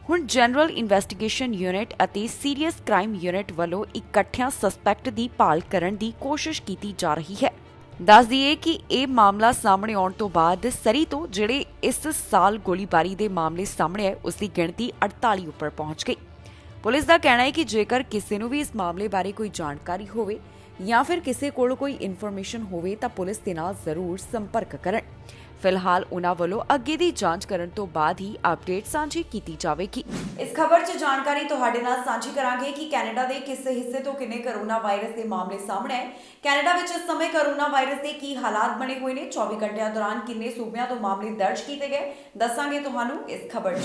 ਹੁਣ ਜਨਰਲ ਇਨਵੈਸਟੀਗੇਸ਼ਨ ਯੂਨਿਟ ਅਤੇ ਸੀਰੀਅਸ ਕ੍ਰਾਈਮ ਯੂਨਿਟ ਵੱਲੋਂ ਇਕੱਠਿਆਂ ਸਸਪੈਕਟ ਦੀ ਭਾਲ ਕਰਨ ਦੀ ਕੋਸ਼ਿਸ਼ ਕੀਤੀ ਜਾ ਰਹੀ ਹੈ। ਦੱਸ ਦਈਏ ਕਿ ਇਹ ਮਾਮਲਾ ਸਾਹਮਣੇ ਆਉਣ ਤੋਂ ਬਾਅਦ ਸਰੀ ਤੋਂ ਜਿਹੜੇ ਇਸ ਸਾਲ ਗੋਲੀਬਾਰੀ ਦੇ ਮਾਮਲੇ ਸਾਹਮਣੇ ਆਏ, ਉਸ ਦੀ ਗਿਣਤੀ 48 ਉੱਪਰ ਪਹੁੰਚ ਗਈ। ਪੁਲਿਸ ਦਾ ਕਹਿਣਾ ਹੈ ਕਿ ਜੇਕਰ ਕਿਸੇ ਨੂੰ ਵੀ ਇਸ ਮਾਮਲੇ ਬਾਰੇ ਕੋਈ ਜਾਣਕਾਰੀ ਹੋਵੇ ਜਾਂ ਫਿਰ ਕਿਸੇ ਕੋਲ ਕੋਈ ਇਨਫੋਰਮੇਸ਼ਨ ਹੋਵੇ ਤਾਂ ਪੁਲਿਸ ਦੇ ਨਾਲ ਜ਼ਰੂਰ ਸੰਪਰਕ ਕਰਨ। ਫਿਲਹਾਲ ਉਨ੍ਹਾਂ ਵੱਲੋਂ ਅੱਗੇ ਦੀ ਜਾਂਚ ਕਰਨ ਤੋਂ ਬਾਅਦ ਹੀ ਅਪਡੇਟ ਸਾਂਝੀ ਕੀਤੀ ਜਾਵੇਗੀ। ਇਸ ਖਬਰ 'ਚ ਜਾਣਕਾਰੀ ਤੁਹਾਡੇ ਨਾਲ ਸਾਂਝੀ ਕਰਾਂਗੇ ਕਿ ਕੈਨੇਡਾ ਦੇ ਕਿਸ ਹਿੱਸੇ ਤੋਂ ਕਿੰਨੇ ਕੋਰੋਨਾ ਵਾਇਰਸ ਦੇ ਮਾਮਲੇ ਸਾਹਮਣੇ ਆਏ। ਕੈਨੇਡਾ ਵਿੱਚ ਇਸ ਸਮੇਂ ਕੋਰੋਨਾ ਵਾਇਰਸ ਦੇ ਕੀ ਹਾਲਾਤ ਬਣੇ ਹੋਏ ਨੇ, 24 ਘੰਟਿਆਂ ਦੌਰਾਨ ਕਿੰਨੇ ਸੂਬਿਆਂ ਤੋਂ ਮਾਮਲੇ ਦਰਜ ਕੀਤੇ ਗਏ, ਦੱਸਾਂਗੇ ਤੁਹਾਨੂੰ ਇਸ ਖਬਰ 'ਚ।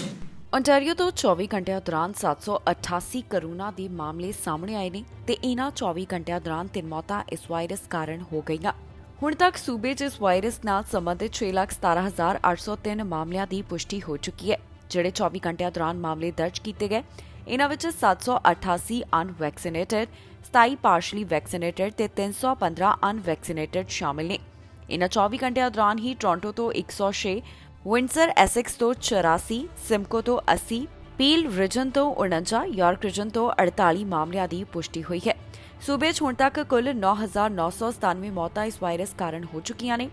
ਓਨਟਾਰੀਓ ਤੋਂ 24 ਘੰਟਿਆਂ ਦੌਰਾਨ 788 ਕੋਰੋਨਾ ਦੇ ਮਾਮਲੇ ਸਾਹਮਣੇ ਆਏ ਨੇ ਤੇ ਇਹਨਾਂ 24 ਘੰਟਿਆਂ ਦੌਰਾਨ 3 ਮੌਤਾਂ ਇਸ ਵਾਇਰਸ ਕਾਰਨ ਹੋ ਗਈਆਂ। ਹੁਣ ਤੱਕ ਸੂਬੇ 'ਚ ਇਸ ਵਾਇਰਸ ਨਾਲ ਸੰਬੰਧਿਤ 6,17,803 ਮਾਮਲਿਆਂ ਦੀ ਪੁਸ਼ਟੀ ਹੋ ਚੁੱਕੀ ਹੈ, ਜਿਹੜੇ 24 ਘੰਟਿਆਂ ਦੌਰਾਨ ਮਾਮਲੇ ਦਰਜ ਕੀਤੇ ਗਏ। ਇਹਨਾਂ ਵਿੱਚ 788 ਅਨਵੈਕਸੀਨੇਟਡ, 27 ਪਾਰਸ਼ਲੀ ਵੈਕਸੀਨੇਟਡ ਤੇ 315 ਅਨਵੈਕਸੀਨੇਟਡ ਸ਼ਾਮਿਲ ਨੇ। ਇਹਨਾਂ 24 ਘੰਟਿਆਂ ਦੌਰਾਨ ਹੀ ਟੋਰਾਂਟੋ ਤੋਂ 106, ਵਿੰਡਸਰ ਐਸੈਕਸ ਤੋਂ 84, ਸਿਮਕੋ ਤੋਂ 80, ਪੀਲ ਰਿਜਨ ਤੋਂ 49, ਯਾਰਕ ਰਿਜਨ ਤੋਂ 48 ਮਾਮਲਿਆਂ ਦੀ ਪੁਸ਼ਟੀ ਹੋਈ ਹੈ। ਸੂਬੇ 'ਚ ਹੁਣ ਤੱਕ ਕੁੱਲ 9,997 ਮੌਤਾਂ ਇਸ ਵਾਇਰਸ ਕਾਰਨ ਹੋ ਚੁੱਕੀਆਂ ਨੇ।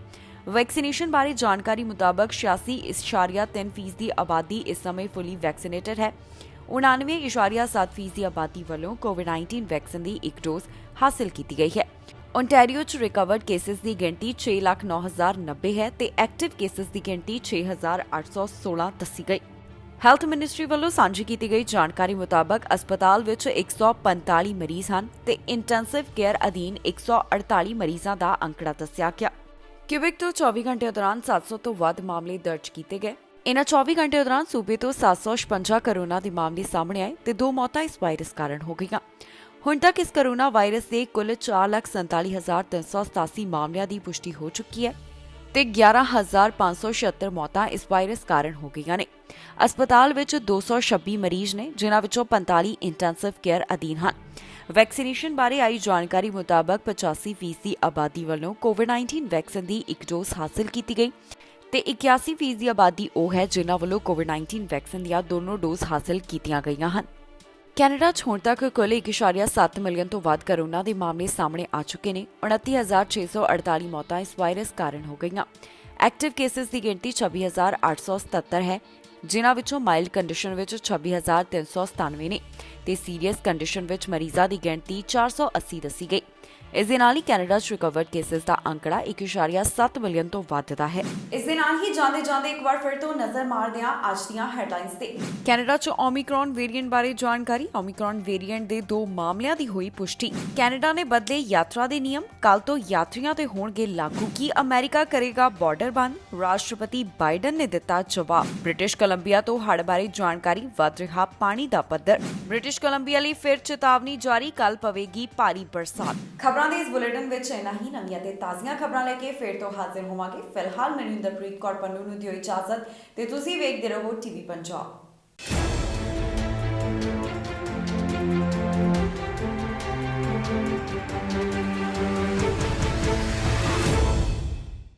ਵੈਕਸੀਨੇਸ਼ਨ ਬਾਰੇ ਜਾਣਕਾਰੀ ਮੁਤਾਬਕ 86.3% ਦੀ ਆਬਾਦੀ ਇਸ ਸਮੇਂ ਫੁੱਲੀ ਵੈਕਸੀਨੇਟਡ ਹੈ। 99.7% ਦੀ ਆਬਾਦੀ ਵੱਲੋਂ ਕੋਵਿਡ-19 ਵੈਕਸੀਨ ਦੀ ਇੱਕ ਡੋਜ਼ ਹਾਸਲ ਕੀਤੀ ਗਈ ਹੈ। ਓਨਟਾਰੀਓ 'ਚ ਰਿਕਵਰਡ ਕੇਸਿਸ ਦੀ ਗਿਣਤੀ 6,09,090 ਹੈ ਤੇ ਐਕਟਿਵ ਕੇਸਿਸ ਦੀ ਗਿਣਤੀ 6,816 ਦੱਸੀ ਗਈ। ਹੈਲਥ ਮਿਨਿਸਟਰੀ ਵੱਲੋਂ ਸਾਂਝੀ ਕੀਤੀ ਗਈ ਜਾਣਕਾਰੀ ਮੁਤਾਬਕ ਹਸਪਤਾਲ ਵਿੱਚ 145 ਮਰੀਜ਼ ਹਨ ਤੇ ਇੰਟੈਂਸਿਵ ਕੇਅਰ ਅਧੀਨ 148 ਮਰੀਜ਼ਾਂ ਦਾ ਅੰਕੜਾ ਦੱਸਿਆ ਗਿਆ। ਕਿਊਬਿਕ ਤੋਂ 24 ਘੰਟਿਆਂ ਦੌਰਾਨ 700 ਤੋਂ ਵੱਧ ਮਾਮਲੇ ਦਰਜ ਕੀਤੇ ਗਏ। ਇਨ੍ਹਾਂ 24 ਘੰਟਿਆਂ ਦੌਰਾਨ ਸੂਬੇ ਤੋਂ 756 ਕੋਰੋਨਾ ਦੇ ਮਾਮਲੇ ਸਾਹਮਣੇ ਆਏ ਤੇ 2 ਮੌਤਾਂ ਇਸ ਵਾਇਰਸ ਕਾਰਨ ਹੋ ਗਈਆਂ। ਹੁਣ ਤੱਕ ਇਸ ਕੋਰੋਨਾ ਵਾਇਰਸ ਦੇ ਕੁੱਲ 4,47,387 ਮਾਮਲਿਆਂ ਦੀ ਪੁਸ਼ਟੀ ਹੋ ਚੁੱਕੀ ਹੈ ਤੇ 11,576 ਮੌਤਾਂ ਇਸ ਵਾਇਰਸ ਕਾਰਨ ਹੋ ਗਈਆਂ ਨੇ। ਹਸਪਤਾਲ ਵਿੱਚ 226 ਮਰੀਜ਼ ਨੇ, ਜਿਨ੍ਹਾਂ ਵਿੱਚੋਂ 45 ਇੰਟੈਂਸਿਵ ਕੇਅਰ ਅਧੀਨ ਹਨ। ਵੈਕਸੀਨੇਸ਼ਨ ਬਾਰੇ ਆਈ ਜਾਣਕਾਰੀ ਮੁਤਾਬਕ 85% ਆਬਾਦੀ ਵੱਲੋਂ ਕੋਵਿਡ-19 ਵੈਕਸੀਨ ਦੀ ਇੱਕ ਡੋਜ਼ ਹਾਸਲ ਕੀਤੀ ਗਈ ਤੇ 81% ਦੀ ਆਬਾਦੀ ਉਹ ਹੈ ਜਿਨ੍ਹਾਂ ਵੱਲੋਂ ਕੋਵਿਡ-19 ਵੈਕਸੀਨ ਦੀਆਂ ਦੋਨੋਂ ਡੋਜ਼ ਹਾਸਲ ਕੀਤੀਆਂ ਗਈਆਂ ਹਨ। ਕੈਨੇਡਾ 'ਚ ਹੁਣ ਤੱਕ ਕੁੱਲ 1.7 ਮਿਲੀਅਨ ਤੋਂ ਵੱਧ ਕੋਰੋਨਾ ਦੇ ਮਾਮਲੇ ਸਾਹਮਣੇ ਆ ਚੁੱਕੇ ਨੇ। 29,648 ਮੌਤਾਂ ਇਸ ਵਾਇਰਸ ਕਾਰਨ ਹੋ ਗਈਆਂ। ਐਕਟਿਵ ਕੇਸਿਸ ਦੀ ਗਿਣਤੀ 26,877 ਹੈ, ਜਿਨ੍ਹਾਂ ਵਿੱਚੋਂ ਮਾਈਲਡ ਕੰਡੀਸ਼ਨ ਵਿੱਚ 26,397 ਨੇ ਤੇ ਸੀਰੀਅਸ ਕੰਡੀਸ਼ਨ ਵਿੱਚ ਮਰੀਜ਼ਾਂ ਦੀ ਗਿਣਤੀ 480 ਦੱਸੀ ਗਈ। ਇਸ ਦੇ ਨਾਲ ਹੀ ਕੈਨੇਡਾ 'ਚ ਰਿਕਵਰਡ ਕੇਸਿਸ ਦਾ ਅੰਕੜਾ 1.7 ਮਿਲੀਅਨ ਤੋਂ ਵੱਧ ਦਾ ਹੈ। ਇਸ ਦੇ ਨਾਲ ਹੀ ਜਾਂਦੇ ਇੱਕ ਵਾਰ ਫਿਰ ਤੋਂ ਨਜ਼ਰ ਮਾਰਦੇ ਹਾਂ ਅੱਜ ਦੀਆਂ ਹੈਡਲਾਈਨਸ ਤੇ। ਕੈਨੇਡਾ 'ਚ ਓਮਿਕਰੌਨ ਵੇਰੀਐਂਟ ਬਾਰੇ ਜਾਣਕਾਰੀ। ਓਮਿਕਰੌਨ ਵੇਰੀਐਂਟ ਦੇ 2 ਮਾਮਲਿਆਂ ਦੀ ਹੋਈ ਪੁਸ਼ਟੀ। ਕੈਨੇਡਾ ਨੇ ਬਦਲੇ ਯਾਤਰਾ ਦੇ ਨਿਯਮ, ਕੱਲ ਤੋਂ ਯਾਤਰੀਆਂ ਤੇ ਹੋਣਗੇ ਲਾਗੂ। ਕੀ ਅਮਰੀਕਾ ਕਰੇਗਾ ਬਾਰਡਰ ਬੰਦ? ਰਾਸ਼ਟਰਪਤੀ ਬਾਈਡਨ ਨੇ ਦਿੱਤਾ ਜਵਾਬ। ਬ੍ਰਿਟਿਸ਼ ਕੋਲੰਬੀਆ ਤੋਂ ਹੜ੍ਹ ਬਾਰੇ ਜਾਣਕਾਰੀ। ਵੱਧ ਰਿਹਾ ਪਾਣੀ ਦਾ ਪੱਧਰ। ਬ੍ਰਿਟਿਸ਼ ਕੋਲੰਬੀਆ ਲਈ ਫਿਰ ਚੇਤਾਵਨੀ ਜਾਰੀ, ਕੱਲ ਪਵੇਗੀ ਭਾਰੀ ਬਰਸਾਤ। ਖਬਰਾਂ ਦੇ ਇਸ ਬੁਲੇਟਿਨ ਵਿੱਚ ਇੰਨਾ ਹੀ। ਨਵੀਆਂ ਤੇ ਤਾਜ਼ੀਆਂ ਖਬਰਾਂ ਲੈ ਕੇ ਫਿਰ ਤੋਂ ਹਾਜ਼ਰ ਹੋਵਾਂਗੇ। ਫਿਲਹਾਲ ਮੈਨੂੰ ਇੰਦਰਪ੍ਰੀਤ ਕੌਰ ਪੰਨੂ ਨੂੰ ਦਿਓ ਇਜਾਜ਼ਤ ਤੇ ਤੁਸੀਂ ਵੇਖਦੇ ਰਹੋ ਟੀਵੀ ਪੰਜਾਬ।